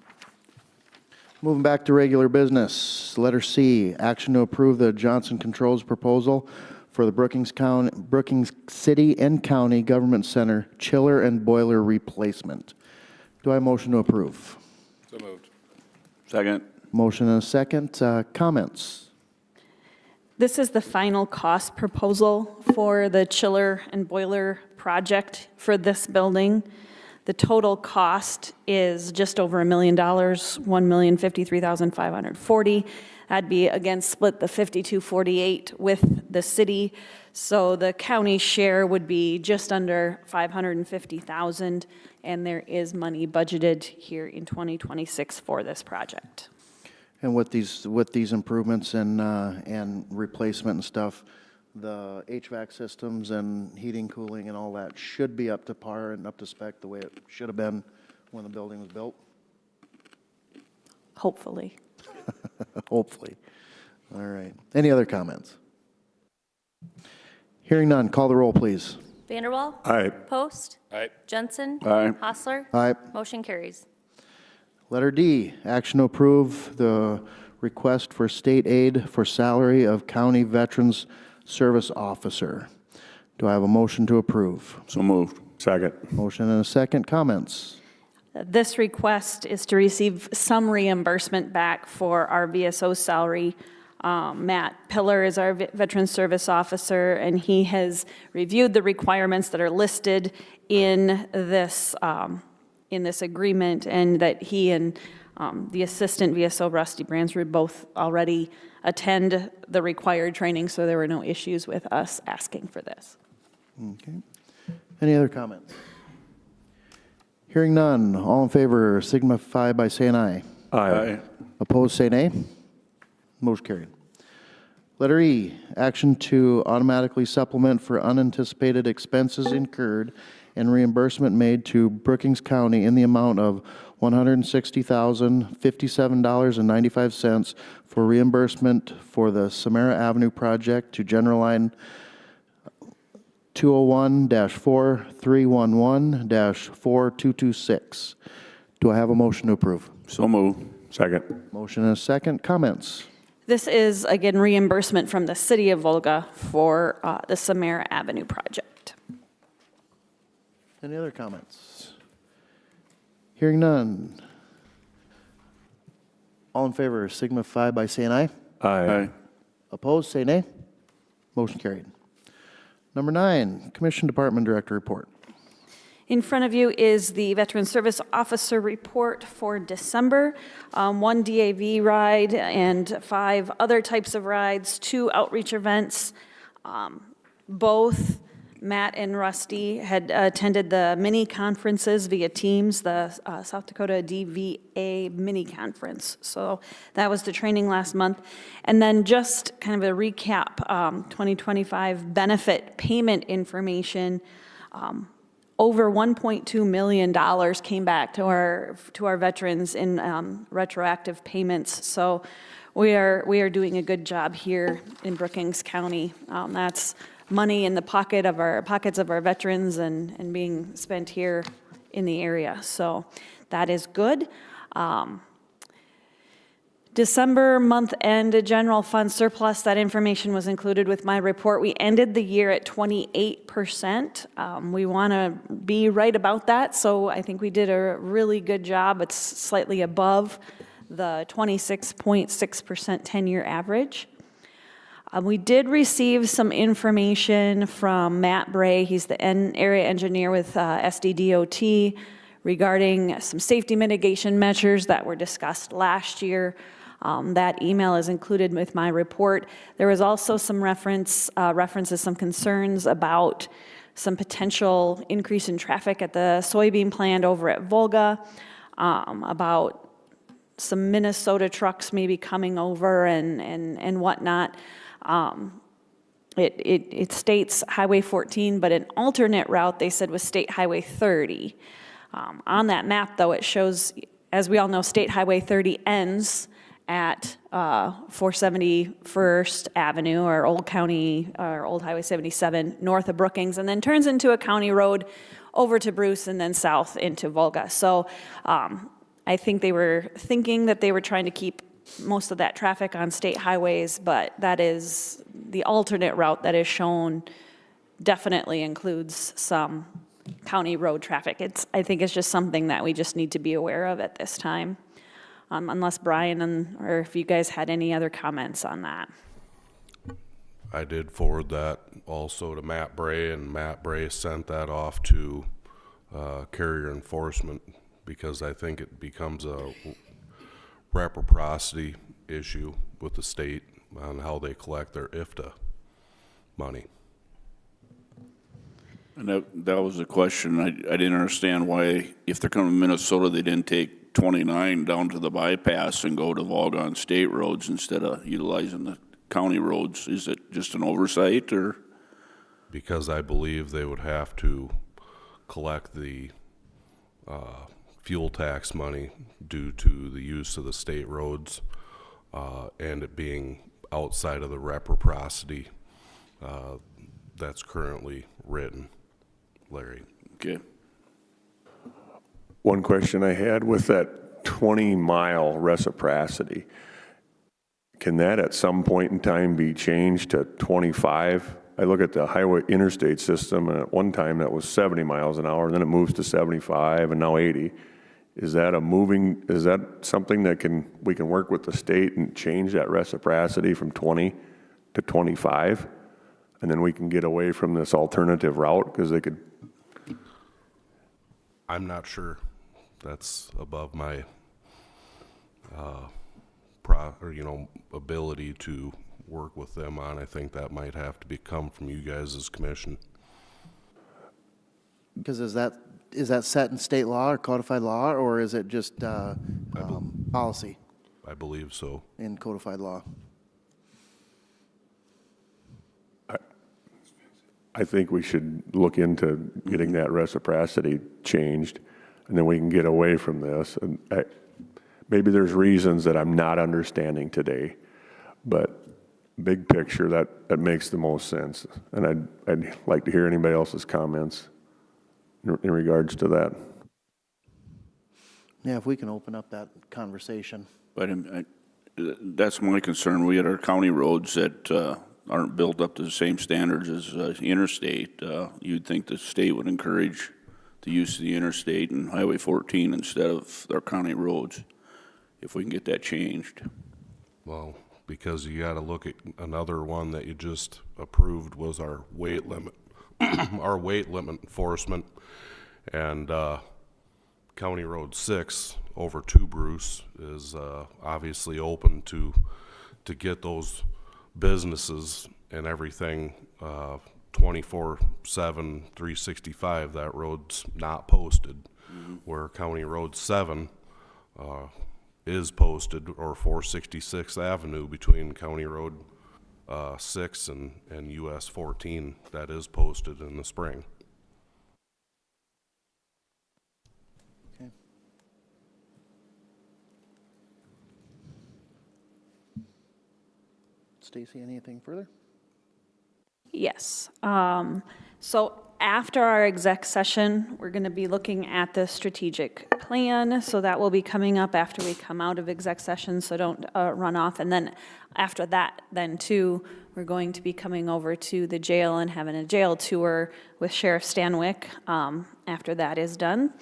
Moving back to regular business. Letter C, action to approve the Johnson Controls proposal for the Brookings City and County Government Center chiller and boiler replacement. Do I have a motion to approve? So moved. Second. Motion and a second. Comments? This is the final cost proposal for the chiller and boiler project for this building. The total cost is just over $1 million, $1,053,540. That'd be, again, split the 5248 with the city. So the county share would be just under $550,000, and there is money budgeted here in 2026 for this project. And with these improvements and replacement and stuff, the HVAC systems and heating, cooling, and all that should be up to par and up to spec the way it should have been when the building was built? Hopefully. Hopefully. All right. Any other comments? Hearing none, call the roll, please. Vanderwall. Aye. Post. Aye. Jensen. Aye. Hostler. Aye. Motion carries. Letter D, action to approve the request for state aid for salary of County Veterans Service Officer. Do I have a motion to approve? So moved. Second. Motion and a second. Comments? This request is to receive some reimbursement back for our VSO salary. Matt Pillar is our Veteran Service Officer, and he has reviewed the requirements that are listed in this agreement, and that he and the assistant VSO, Rusty Bransford, both already attend the required training, so there were no issues with us asking for this. Okay. Any other comments? Hearing none, all in favor signify by saying aye. Aye. Opposed, say nay. Motion carried. Letter E, action to automatically supplement for unanticipated expenses incurred and reimbursement made to Brookings County in the amount of $160,057.95 for reimbursement for the Samara Avenue project to General Line 201-4311-4226. Do I have a motion to approve? So moved. Second. Motion and a second. Comments? This is, again, reimbursement from the city of Volga for the Samara Avenue project. Any other comments? Hearing none. All in favor signify by saying aye. Aye. Opposed, say nay. Motion carried. Number 9, Commission Department Director Report. In front of you is the Veteran Service Officer report for December. 1 DAV ride and 5 other types of rides, 2 outreach events. Both Matt and Rusty had attended the mini conferences via Teams, the South Dakota DVA mini conference. So that was the training last month. And then just kind of a recap, 2025 benefit payment information. Over $1.2 million came back to our veterans in retroactive payments. So we are doing a good job here in Brookings County. That's money in the pockets of our veterans and being spent here in the area. So that is good. December month-end general fund surplus, that information was included with my report. We ended the year at 28%. We want to be right about that, so I think we did a really good job. It's slightly above the 26.6% 10-year average. We did receive some information from Matt Bray. He's the area engineer with SDDOT regarding some safety mitigation measures that were discussed last year. That email is included with my report. There was also some references, some concerns about some potential increase in traffic at the soybean plant over at Volga, about some Minnesota trucks maybe coming over and whatnot. it states Highway 14, but an alternate route, they said, was State Highway 30. On that map, though, it shows, as we all know, State Highway 30 ends at 471st Avenue, or Old Highway 77, north of Brookings, and then turns into a county road over to Bruce and then south into Volga. So I think they were thinking that they were trying to keep most of that traffic on state highways, but that is the alternate route that is shown definitely includes some county road traffic. I think it's just something that we just need to be aware of at this time. Unless Brian or if you guys had any other comments on that. I did forward that also to Matt Bray, and Matt Bray sent that off to carrier enforcement, because I think it becomes a reciprocity issue with the state on how they collect their IFTA money. And that was a question. I didn't understand why, if they're coming to Minnesota, they didn't take 29 down to the bypass and go to Volga on state roads instead of utilizing the county roads. Is it just an oversight, or? Because I believe they would have to collect the fuel tax money due to the use of the state roads and it being outside of the reciprocity that's currently written. Larry. Okay. One question I had with that 20-mile reciprocity, can that at some point in time be changed to 25? I look at the highway interstate system, and at one time that was 70 miles an hour, and then it moves to 75 and now 80. Is that something that we can work with the state and change that reciprocity from 20 to 25? And then we can get away from this alternative route, because they could. I'm not sure. That's above my ability to work with them on. I think that might have to come from you guys as commission. Because is that set in state law or codified law, or is it just policy I believe so. in codified law? I think we should look into getting that reciprocity changed, and then we can get away from this. And maybe there's reasons that I'm not understanding today, but big picture, that makes the most sense. And I'd like to hear anybody else's comments in regards to that. Yeah, if we can open up that conversation. But that's my concern. We had our county roads that aren't built up to the same standards as interstate. You'd think the state would encourage the use of the interstate and Highway 14 instead of their county roads, if we can get that changed. Well, because you got to look at another one that you just approved was our weight limit, our weight limit enforcement, and County Road 6 over to Bruce is obviously open to get those businesses and everything 24/7, 365. That road's not posted, where County Road 7 is posted, or 466th Avenue between County Road 6 and US 14, that is posted in the spring. Okay. Stacy, anything further? Yes. So after our exec session, we're going to be looking at the strategic plan. So that will be coming up after we come out of exec session, so don't run off. And then after that, then too, we're going to be coming over to the jail and having a jail tour with Sheriff Stanwyck after that is done.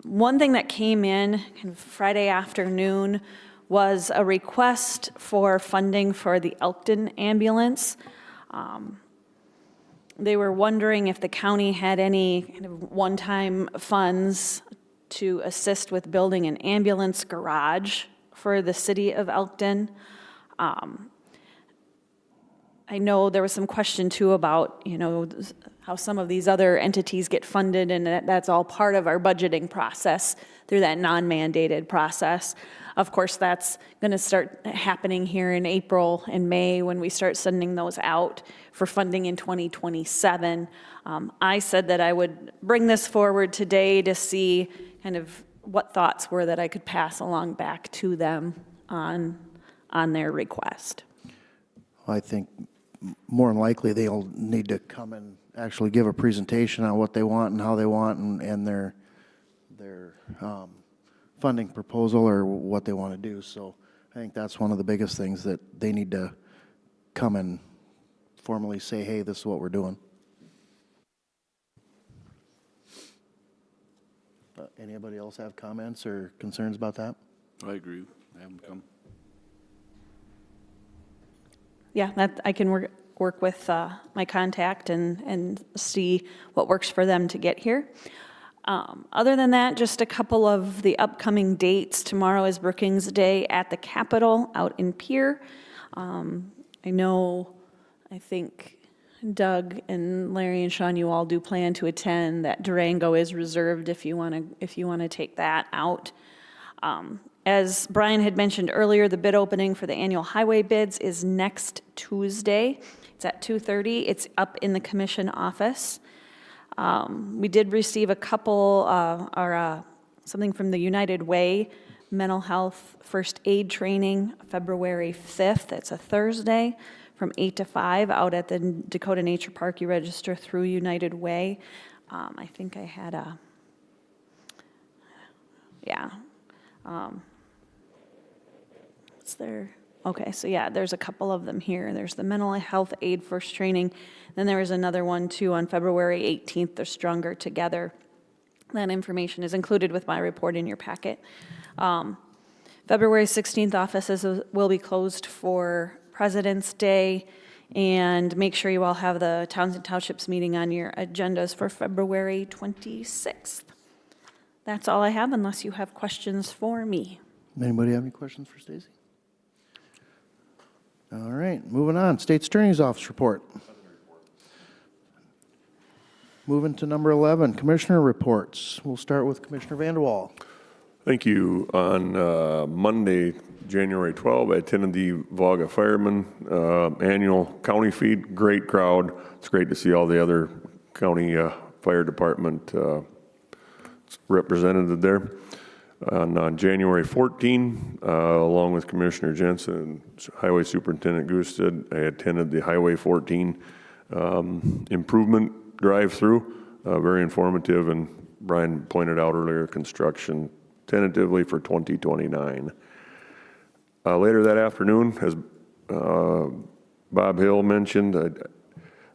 One thing that came in kind of Friday afternoon was a request for funding for the Elkton ambulance. They were wondering if the county had any kind of one-time funds to assist with building an ambulance garage for the city of Elkton. I know there was some question too about, how some of these other entities get funded, and that's all part of our budgeting process through that non-mandated process. Of course, that's going to start happening here in April and May when we start sending those out for funding in 2027. I said that I would bring this forward today to see kind of what thoughts were that I could pass along back to them on their request. I think more than likely they'll need to come and actually give a presentation on what they want and how they want and their funding proposal or what they want to do. So I think that's one of the biggest things, that they need to come and formally say, hey, this is what we're doing. Anybody else have comments or concerns about that? I agree. Have them come. Yeah, that I can work with my contact and see what works for them to get here. Other than that, just a couple of the upcoming dates. Tomorrow is Brookings Day at the Capitol out in Pier. I think Doug and Larry and Sean, you all do plan to attend. That Durango is reserved if you want to take that out. As Brian had mentioned earlier, the bid opening for the annual highway bids is next Tuesday. It's at 2:30. It's up in the commission office. We did receive a couple, something from the United Way mental health first aid training, February 5th. It's a Thursday from 8 to 5 out at the Dakota Nature Park. You register through United Way. I think I had what's there? Okay, so yeah, there's a couple of them here. There's the mental health aid first training. Then there was another one too on February 18th, they're Stronger Together. That information is included with my report in your packet. February 16th, offices will be closed for President's Day, and make sure you all have the Towns and Townships meeting on your agendas for February 26th. That's all I have, unless you have questions for me. Anybody have any questions for Stacy? All right, moving on. State's Attorney's Office report. Moving to number 11, Commissioner reports. We'll start with Commissioner Vanderwall. Thank you. On Monday, January 12, I attended the Volga Fireman annual county feed. Great crowd. It's great to see all the other county fire department represented there. On January 14, along with Commissioner Jensen and Highway Superintendent Gusted, I attended the Highway 14 improvement drive-through. Very informative, and Brian pointed out earlier, construction tentatively for 2029. Later that afternoon, as Bob Hill mentioned,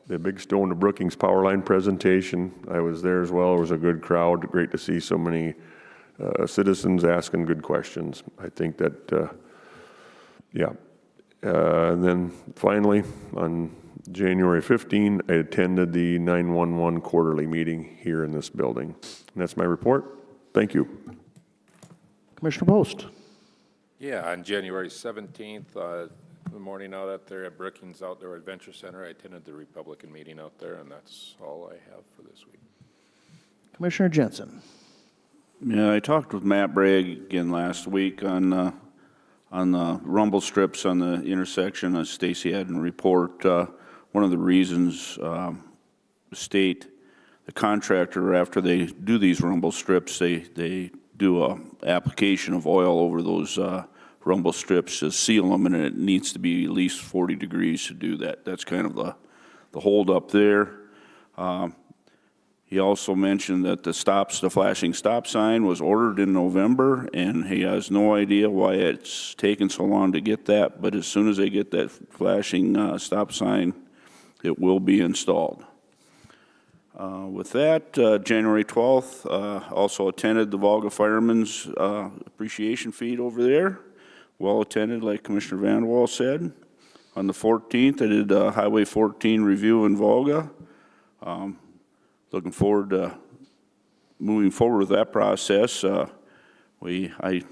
the Big Stone to Brookings power line presentation. I was there as well. It was a good crowd. Great to see so many citizens asking good questions. I think that, and then finally, on January 15, I attended the 911 quarterly meeting here in this building. And that's my report. Thank you. Commissioner Post. Yeah, on January 17th, the morning out at there at Brookings Outdoor Adventure Center, I attended the Republican meeting out there, and that's all I have for this week. Commissioner Jensen. Yeah, I talked with Matt Bragg again last week on the rumble strips on the intersection, as Stacy had in the report. One of the reasons the state, the contractor, after they do these rumble strips, they do a application of oil over those rumble strips to seal them, and it needs to be at least 40 degrees to do that. That's kind of the hold up there. He also mentioned that the flashing stop sign was ordered in November, and he has no idea why it's taken so long to get that, but as soon as they get that flashing stop sign, it will be installed. With that, January 12th, also attended the Volga Firemen's Appreciation Feed over there. Well attended, like Commissioner Vanderwall said. On the 14th, I did Highway 14 review in Volga. Looking forward to moving forward with that process. I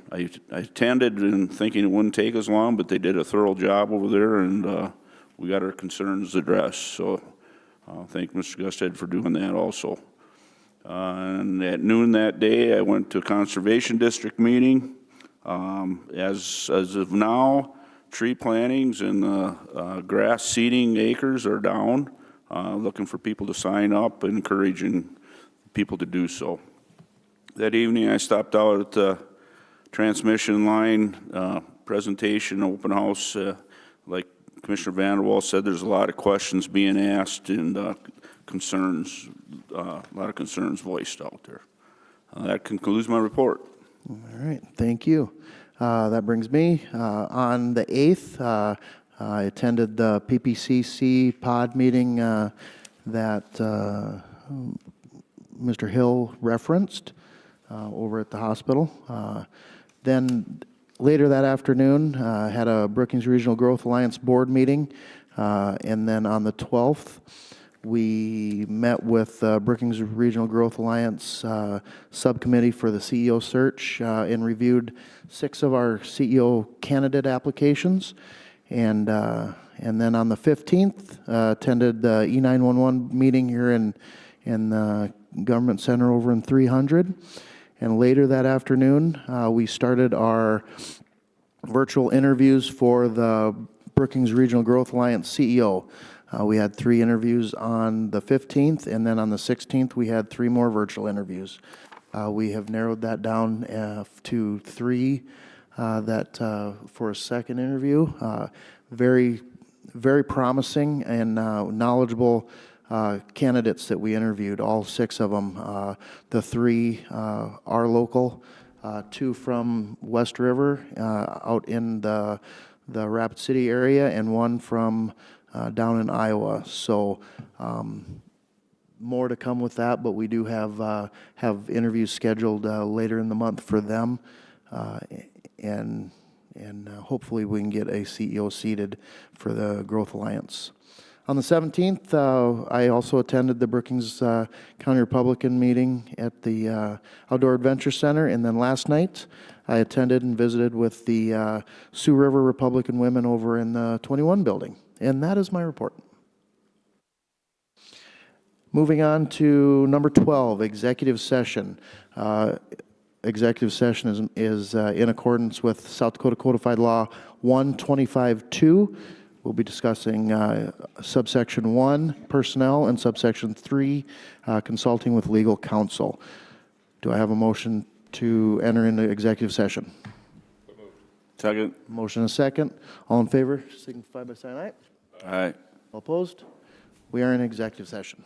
attended and thinking it wouldn't take as long, but they did a thorough job over there, and we got our concerns addressed. So thank Mr. Gusted for doing that also. And at noon that day, I went to a Conservation District meeting. As of now, tree plantings and grass seeding acres are down. Looking for people to sign up, encouraging people to do so. That evening, I stopped out at the transmission line presentation, open house. Like Commissioner Vanderwall said, there's a lot of questions being asked and concerns, a lot of concerns voiced out there. That concludes my report. All right, thank you. That brings me, on the 8th, I attended the PPCC pod meeting that Mr. Hill referenced over at the hospital. Then later that afternoon, had a Brookings Regional Growth Alliance board meeting. And then on the 12th, we met with Brookings Regional Growth Alliance subcommittee for the CEO search and reviewed 6 of our CEO candidate applications. And then on the 15th, attended the E911 meeting here in the Government Center over in 300. And later that afternoon, we started our virtual interviews for the Brookings Regional Growth Alliance CEO. We had 3 interviews on the 15th, and then on the 16th, we had 3 more virtual interviews. We have narrowed that down to 3 for a second interview. Very, very promising and knowledgeable candidates that we interviewed, all 6 of them. The 3 are local, 2 from West River out in the Rapid City area, and 1 from down in Iowa. So more to come with that, but we do have interviews scheduled later in the month for them, and hopefully we can get a CEO seated for the Growth Alliance. On the 17th, I also attended the Brookings County Republican meeting at the Outdoor Adventure Center, and then last night I attended and visited with the Sioux River Republican women over in the 21 building. And that is my report. Moving on to number 12, executive session. Executive session is in accordance with South Dakota Codified Law 125-2. We'll be discussing subsection 1, personnel, and subsection 3, consulting with legal counsel. Do I have a motion to enter into executive session? Second. Motion and a second. All in favor, signify by saying aye. Aye. All opposed? We are in executive session.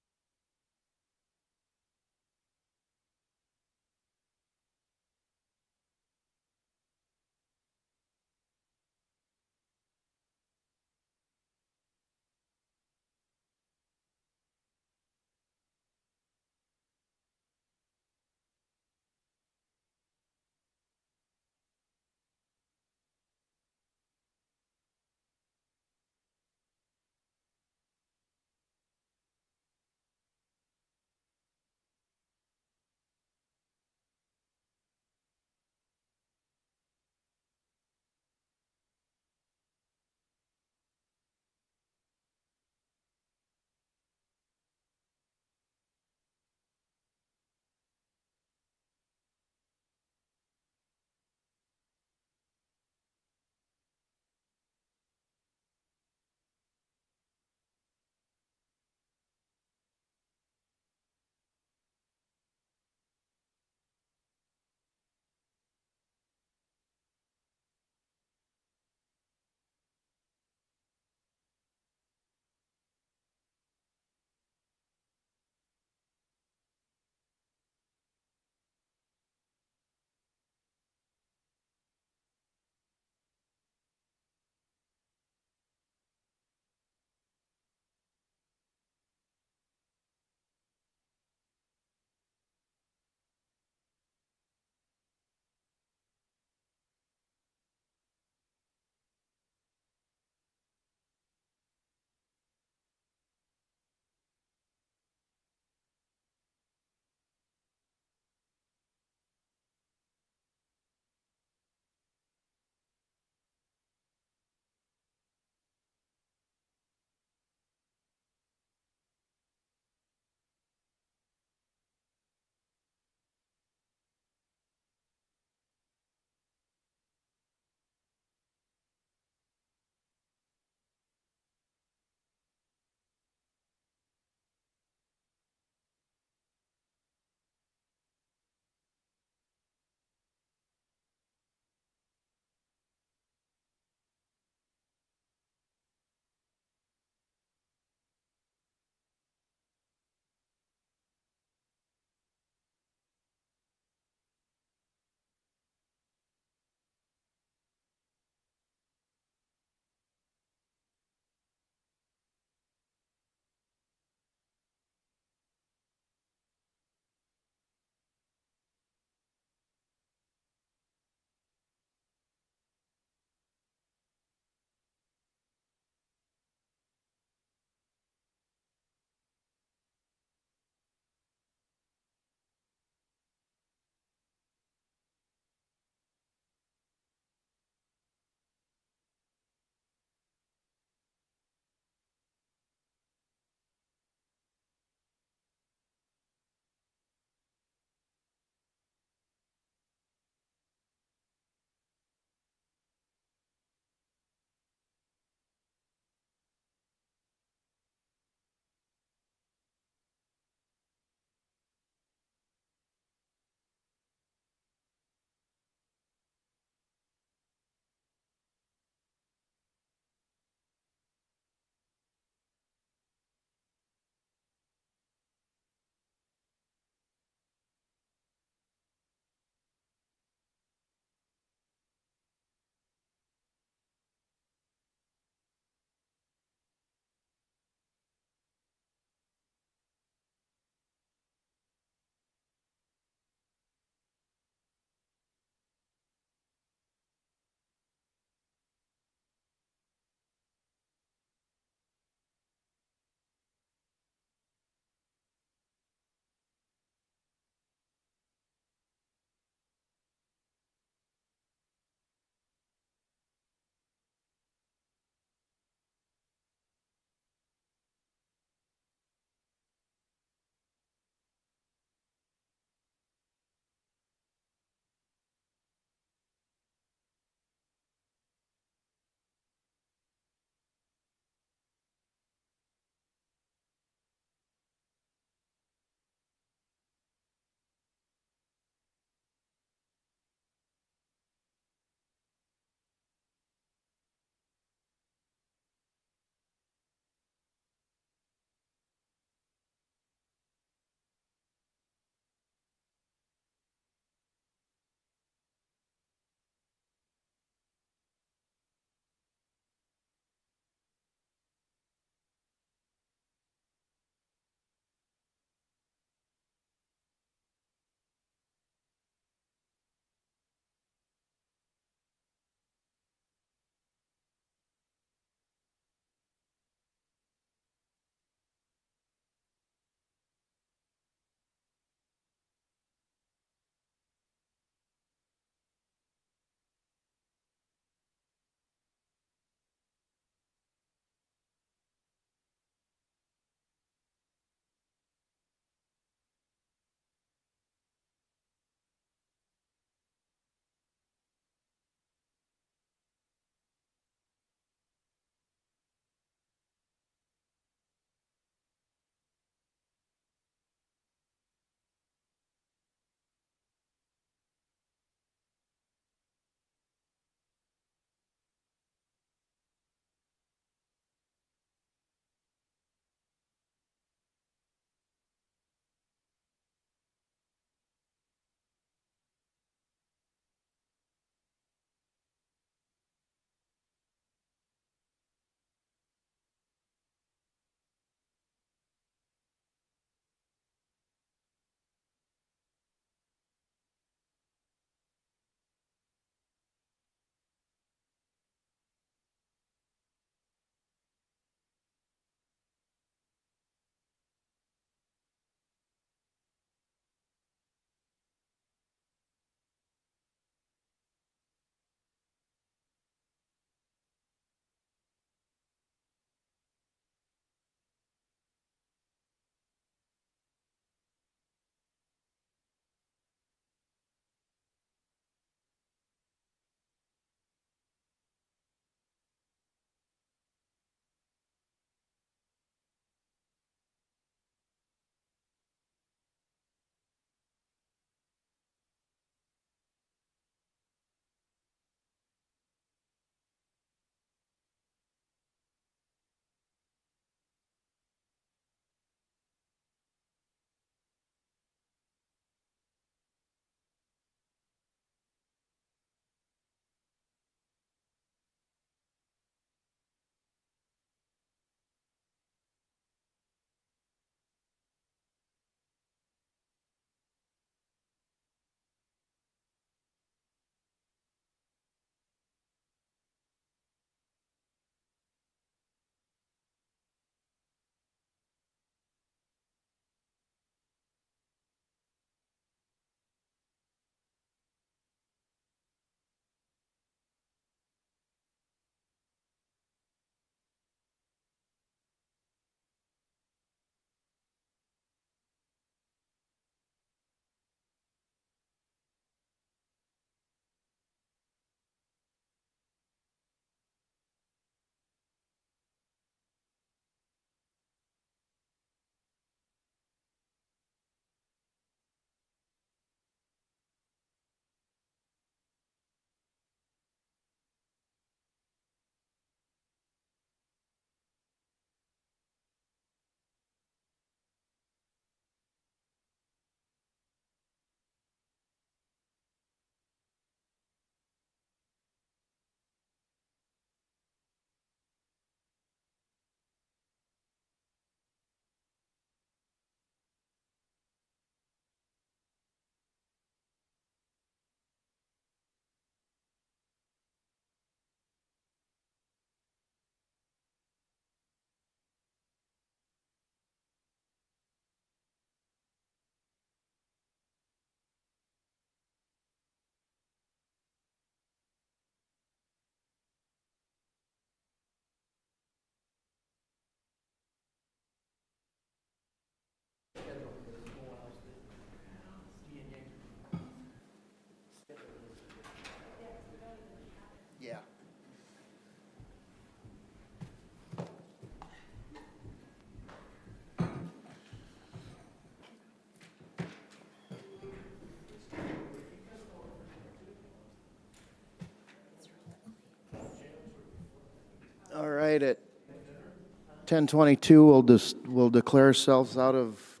10:22, we'll declare ourselves out of,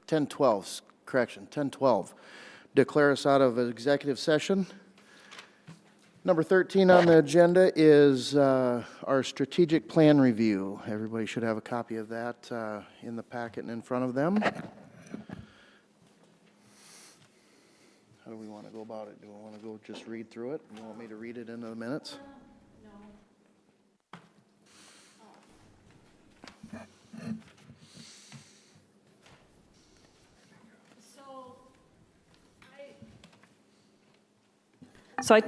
10:12, correction, 10:12. Declare us out of executive session. Number 13 on the agenda is our strategic plan review. Everybody should have a copy of that in the packet and in front of them. How do we want to go about it? Do we want to go just read through it? You want me to read it into the minutes? So I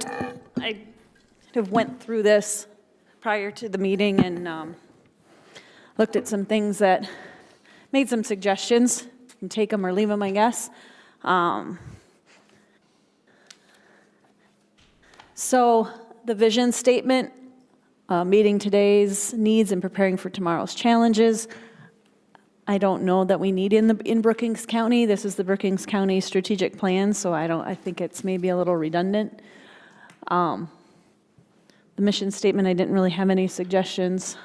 have went through this prior to the meeting and looked at some things that made some suggestions. You can take them or leave them, I guess. So the vision statement, meeting today's needs and preparing for tomorrow's challenges. I don't know that we need in Brookings County. This is the Brookings County strategic plan, so I think it's maybe a little redundant. The mission statement, I didn't really have any suggestions.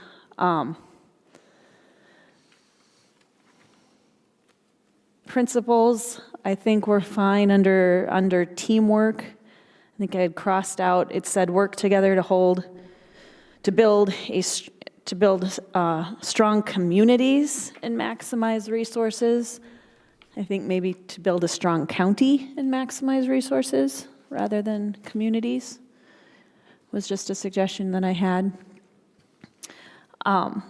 Principles, I think we're fine under teamwork. I think I had crossed out, it said work together to build strong communities and maximize resources. I think maybe to build a strong county and maximize resources rather than communities was just a suggestion that I had. The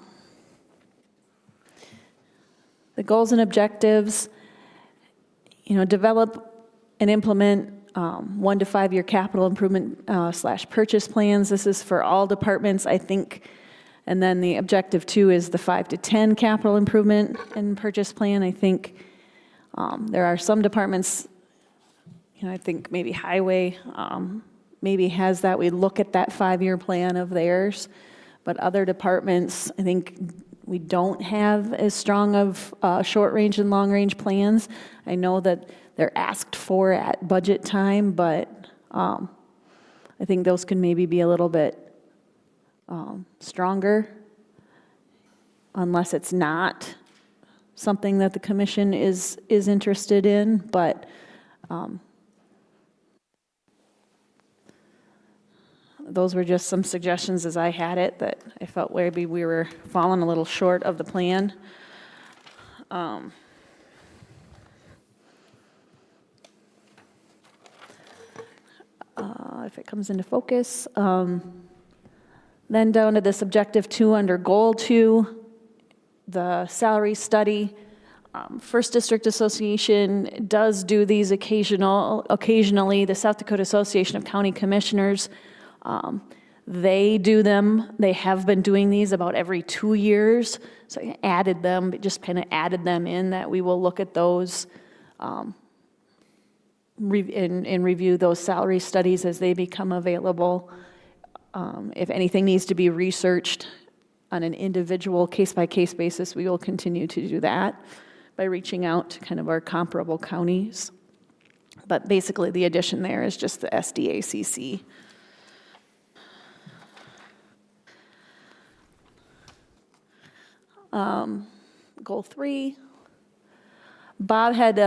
goals and objectives, develop and implement 1 to 5 year capital improvement / purchase plans. This is for all departments, I think. And then the objective 2 is the 5 to 10 capital improvement and purchase plan. I think there are some departments, I think maybe highway maybe has that. We look at that 5-year plan of theirs. But other departments, I think we don't have as strong of short-range and long-range plans. I know that they're asked for at budget time, but I think those can maybe be a little bit stronger, unless it's not something that the commission is interested in. But those were just some suggestions as I had it that I felt maybe we were falling a little short of the plan. If it comes into focus. Then down to this objective 2 under goal 2, the salary study. First District Association does do these occasionally. The South Dakota Association of County Commissioners, they do them. They have been doing these about every 2 years. So I added them, just kind of added them in that we will look at those and review those salary studies as they become available. If anything needs to be researched on an individual case-by-case basis, we will continue to do that by reaching out to kind of our comparable counties. But basically the addition there is just the SDACC. Goal 3. Bob had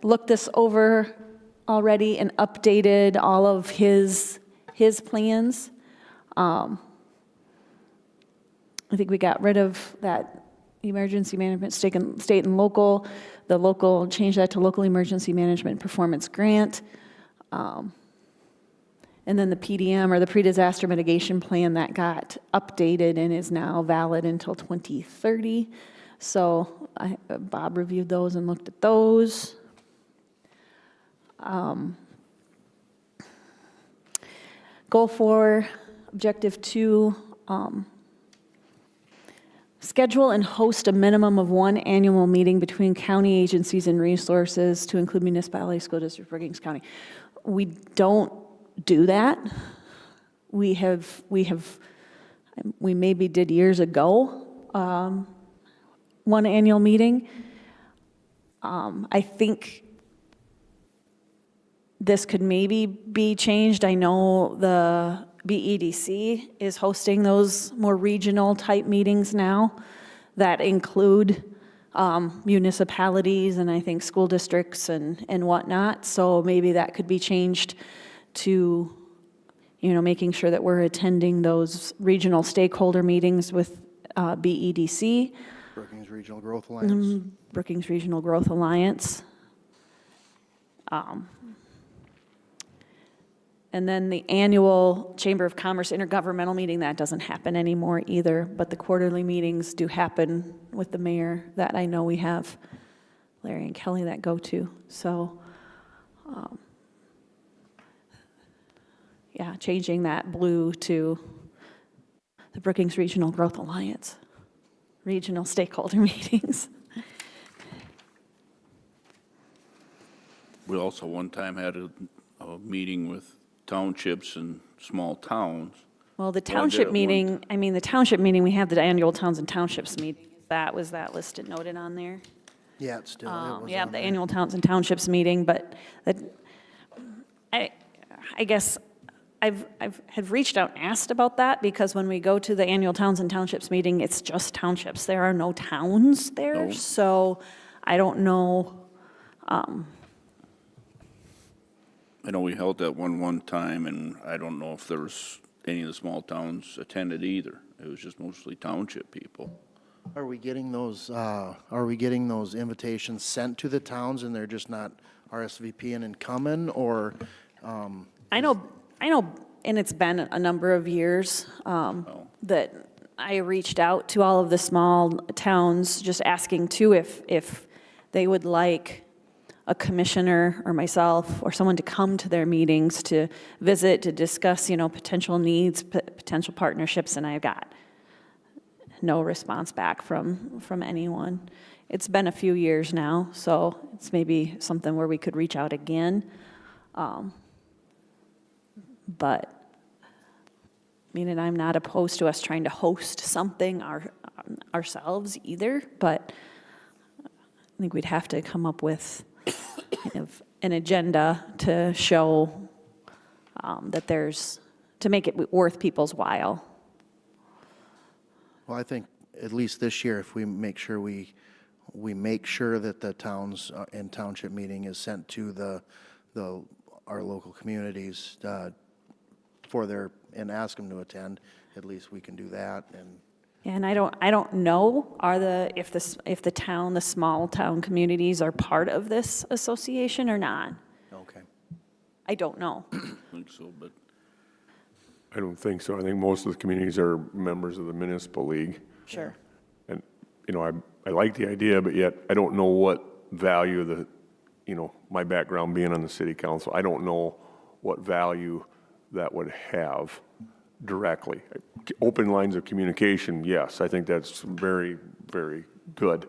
looked this over already and updated all of his plans. I think we got rid of that emergency management state and local. The local, changed that to local emergency management performance grant. And then the PDM, or the pre-disaster mitigation plan, that got updated and is now valid until 2030. So Bob reviewed those and looked at those. Goal 4, objective 2, schedule and host a minimum of 1 annual meeting between county agencies and resources to include municipality, school district, Brookings County. We don't do that. We maybe did years ago, 1 annual meeting. I think this could maybe be changed. I know BEDC is hosting those more regional type meetings now that include municipalities and I think school districts and whatnot. So maybe that could be changed to, making sure that we're attending those regional stakeholder meetings with BEDC. Brookings Regional Growth Alliance. Brookings Regional Growth Alliance. And then the annual Chamber of Commerce intergovernmental meeting, that doesn't happen anymore either, but the quarterly meetings do happen with the mayor that I know we have Larry and Kelly that go to. So, yeah, changing that blue to the Brookings Regional Growth Alliance, regional stakeholder meetings. We also one time had a meeting with townships and small towns. Well, the Well, I did township at one meeting, the township meeting, we have the annual towns and townships meeting. Was that listed, noted on there? Yeah, it's still. it was Yeah, on the there. annual towns and townships meeting, but I guess have reached out and asked about that because when we go to the annual towns and townships meeting, it's just townships. There are no towns there, No. so I don't know. I know we held that one time, and I don't know if there was any of the small towns attended either. It was just mostly township people. Are we getting those invitations sent to the towns and they're just not RSVPing and coming, or? I know, and it's been a number of years that I reached out to all of the small towns, just asking too if they would like a commissioner or myself or someone to come to their meetings to visit, to discuss, potential needs, potential partnerships, and I got no response back from anyone. It's been a few years now, so it's maybe something where we could reach out again. But, and I'm not opposed to us trying to host something ourselves either, but I think we'd have to come up with kind of an agenda to show that to make it worth people's while. Well, I think at least this year, if we make sure we make sure that the towns and township meeting is sent to our local communities and ask them to attend, at least we can do that. And I don't know if the small town communities are part of this association or not. Okay. I don't know. I think so, but I don't think so. I think most of the communities are members of the municipal league. Sure. And, I like the idea, but yet I don't know what value my background being on the city council, I don't know what value that would have directly. Open lines of communication, yes, I think that's very, very good.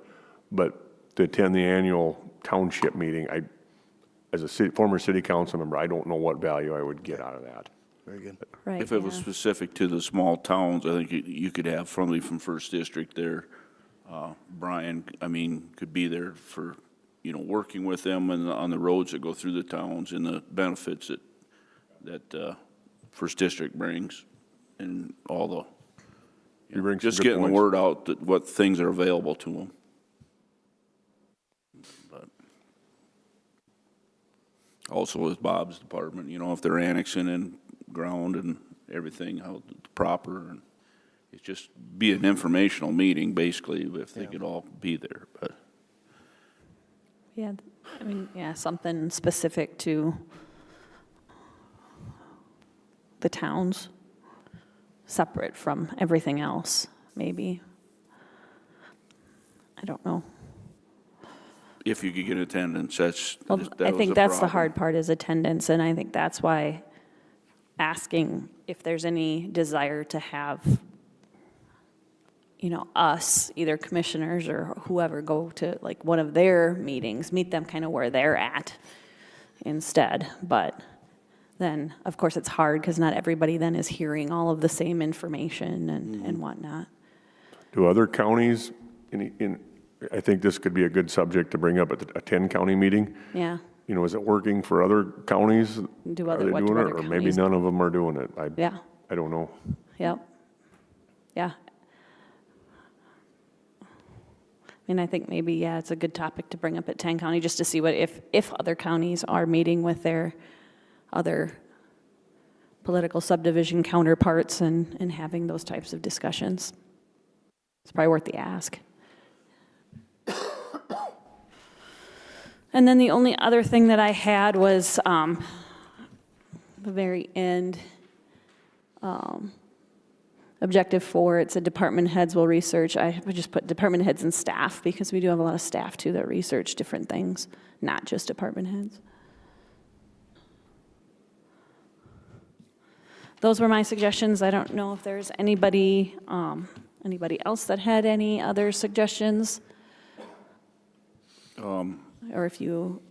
But to attend the annual township meeting, as a former city council member, I don't know what value I would get out of that. Very good. Right. if it was yeah. specific to the small towns, I think you could have somebody from First District there. Brian, could be there for, working with them on the roads that go through the towns and the benefits that First District brings and all the, You bring some just good getting the points. word out that what things are available to them. But also with Bob's department, if they're annexing in ground and everything, how it's proper, and it's just be an informational meeting, basically, if they could all be there, but. Yeah, something specific to the towns, separate from everything else, maybe. I don't know. If you could get attendance, that Well, was I think the that's the problem. hard part is attendance, and I think that's why asking if there's any desire to have, us, either commissioners or whoever, go to like one of their meetings, meet them kind of where they're at instead. But then, of course, it's hard because not everybody then is hearing all of the same information and whatnot. Do other counties, I think this could be a good subject to bring up at a 10-county meeting. Yeah. Is it working for other counties? Do Are other they what doing do it, other or maybe counties? none of them are doing it? Yeah. I I don't know. Yep. Yeah. I mean, I think maybe, yeah, it's a good topic to bring up at 10 County, just to see what, if other counties are meeting with their other political subdivision counterparts and having those types of discussions. It's probably worth the ask. And then the only other thing that I had was the very end, Objective 4, it said department heads will research. I would just put department heads and staff, because we do have a lot of staff too that research different things, not just department heads. Those were my suggestions. I don't know if there's anybody else that had any other suggestions? Or if you,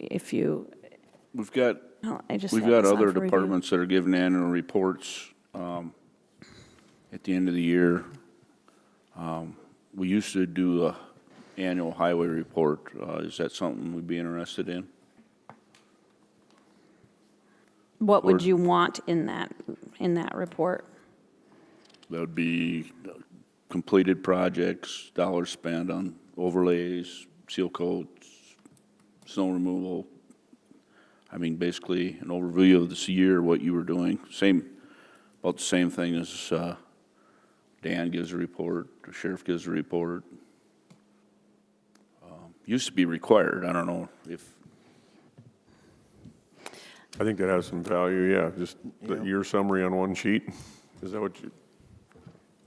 We've got, oh, I just we've had got this on other for review. departments that are giving annual reports at the end of the year. We used to do a annual highway report. Is that something we'd be interested in? What would Or- you want in that report? That would be completed projects, dollars spent on overlays, seal coats, snow removal. I mean, basically an overview of this year, what you were doing. About the same thing as Dan gives a report, the sheriff gives a report. Used to be required. I don't know if, I think that has some value, yeah, just the year summary on one sheet. Is that what you,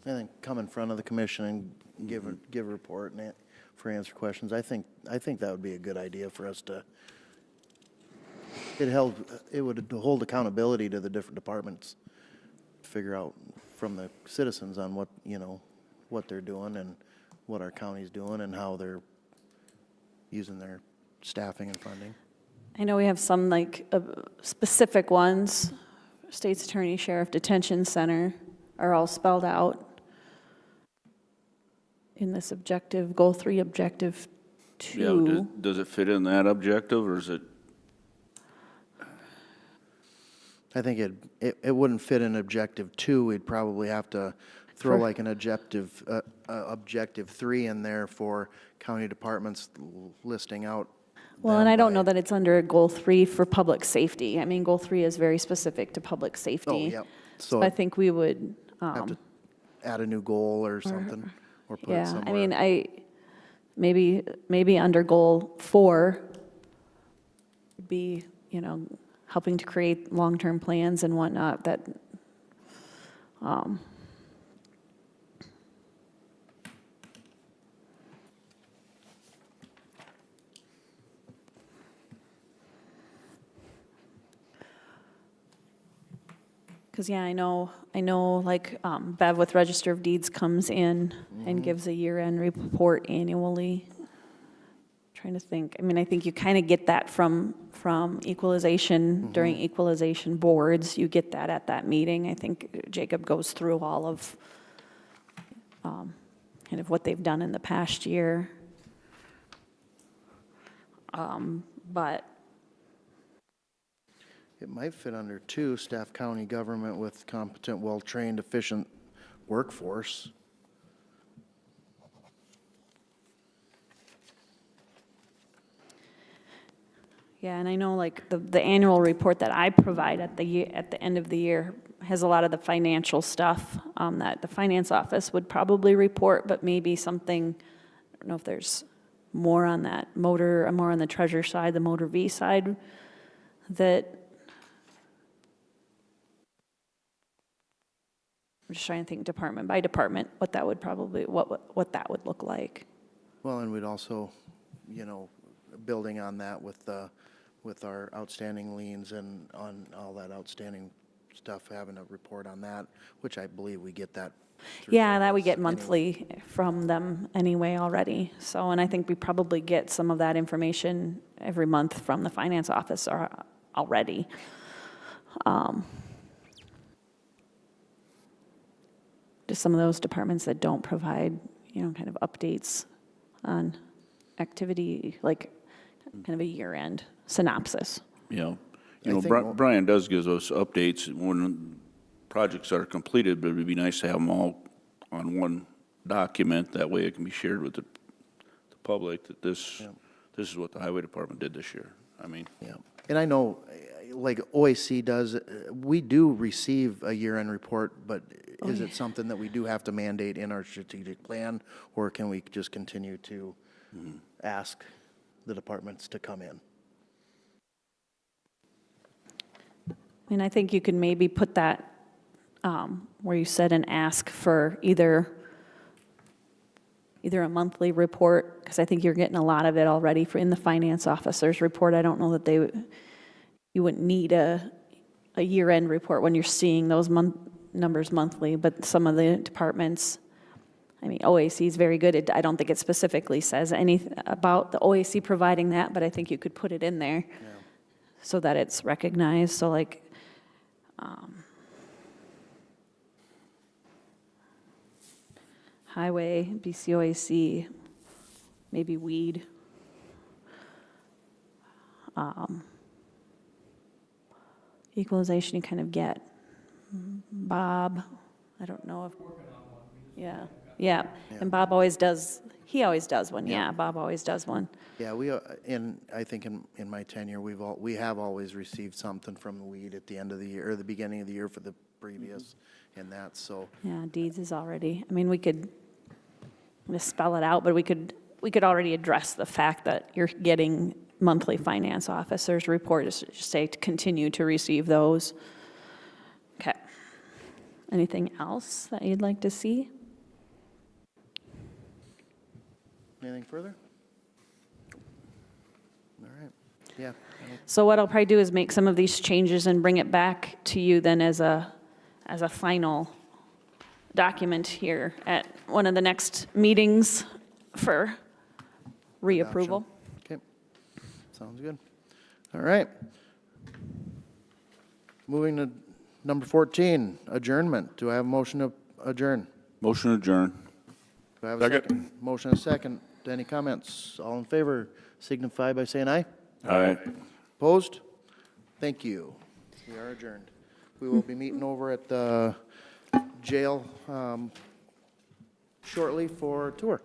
I think come in front of the commission and give a report and for answer questions. I think that would be a good idea for us to, it would hold accountability to the different departments, figure out from the citizens on what, what they're doing and what our county's doing and how they're using their staffing and funding. I know we have some specific ones, State's Attorney, Sheriff, Detention Center are all spelled out in this objective, Goal 3, Objective 2. yeah, does it fit in that objective, or is it? I think it wouldn't fit in Objective 2. We'd probably have to throw like an Objective 3 in there for county departments listing out. Well, and I don't know that it's under Goal 3 for public safety. I mean, Goal 3 is very specific to public safety. Oh, yep. So I think we would, Have to add a new goal or something, or put it yeah, somewhere. I mean, maybe under Goal 4, be, helping to create long-term plans and whatnot that, because, yeah, I know, Bev with Register of Deeds comes in and gives a year-end report annually. Trying to think, I mean, I think you kind of get that from equalization, during equalization boards, you get that at that meeting. I think Jacob goes through all of kind of what they've done in the past year. But It might fit under 2, staff county government with competent, well-trained, efficient workforce. yeah, and I know the annual report that I provide at the end of the year has a lot of the financial stuff that the finance office would probably report, but maybe something, I don't know if there's more on that more on the treasurer side, the motor V side, that I'm just trying to think department by department, what that would probably, what that would look like. Well, and we'd also, building on that with our outstanding liens and on all that outstanding stuff, having a report on that, which I believe we get that. through Yeah, that we get anyway. monthly from them anyway already. So, and I think we probably get some of that information every month from the finance office already. Just some of those departments that don't provide, kind of updates on activity, like kind of a year-end synopsis. Yeah. I think Brian does give us updates when projects that are completed, but it'd be nice to have them all on one document. That way it can be shared with the public that this is what the highway department did this year. I mean, Yeah, and I know, like OAC does, we do receive a year-end report, but is it something that we do have to mandate in our strategic plan, or can we just continue to ask the departments to come in? I mean, I think you could maybe put that where you said and ask for either a monthly report, because I think you're getting a lot of it already in the finance officer's report. I don't know that you wouldn't need a year-end report when you're seeing those numbers monthly, but some of the departments, I mean, OAC is very good. I don't think it specifically says anything about the OAC providing that, but I think you could put it in there so that it's recognized. So like, highway, BCOAC, maybe weed. Equalization you kind of get. Bob, I don't know if, yeah, and Bob always does, he always does one, Bob always does one. Yeah, I think in my tenure, we have always received something from the weed at the end of the year, or the beginning of the year for the previous, and that's so. Yeah, deeds is already, I mean, we could just spell it out, but we could already address the fact that you're getting monthly finance officers' reports, just say to continue to receive those. Okay. Anything else that you'd like to see? Anything further? All right, yeah. So what I'll probably do is make some of these changes and bring it back to you then as a final document here at one of the next meetings for reapproval. Okay, sounds good. All right. Moving to number 14, adjournment. Do I have a motion to adjourn? motion adjourn. Do I have a second? Motion and a second. Any comments? All in favor signify by saying aye. Aye. Opposed? Thank you. We are adjourned. We will be meeting over at the jail shortly for a tour.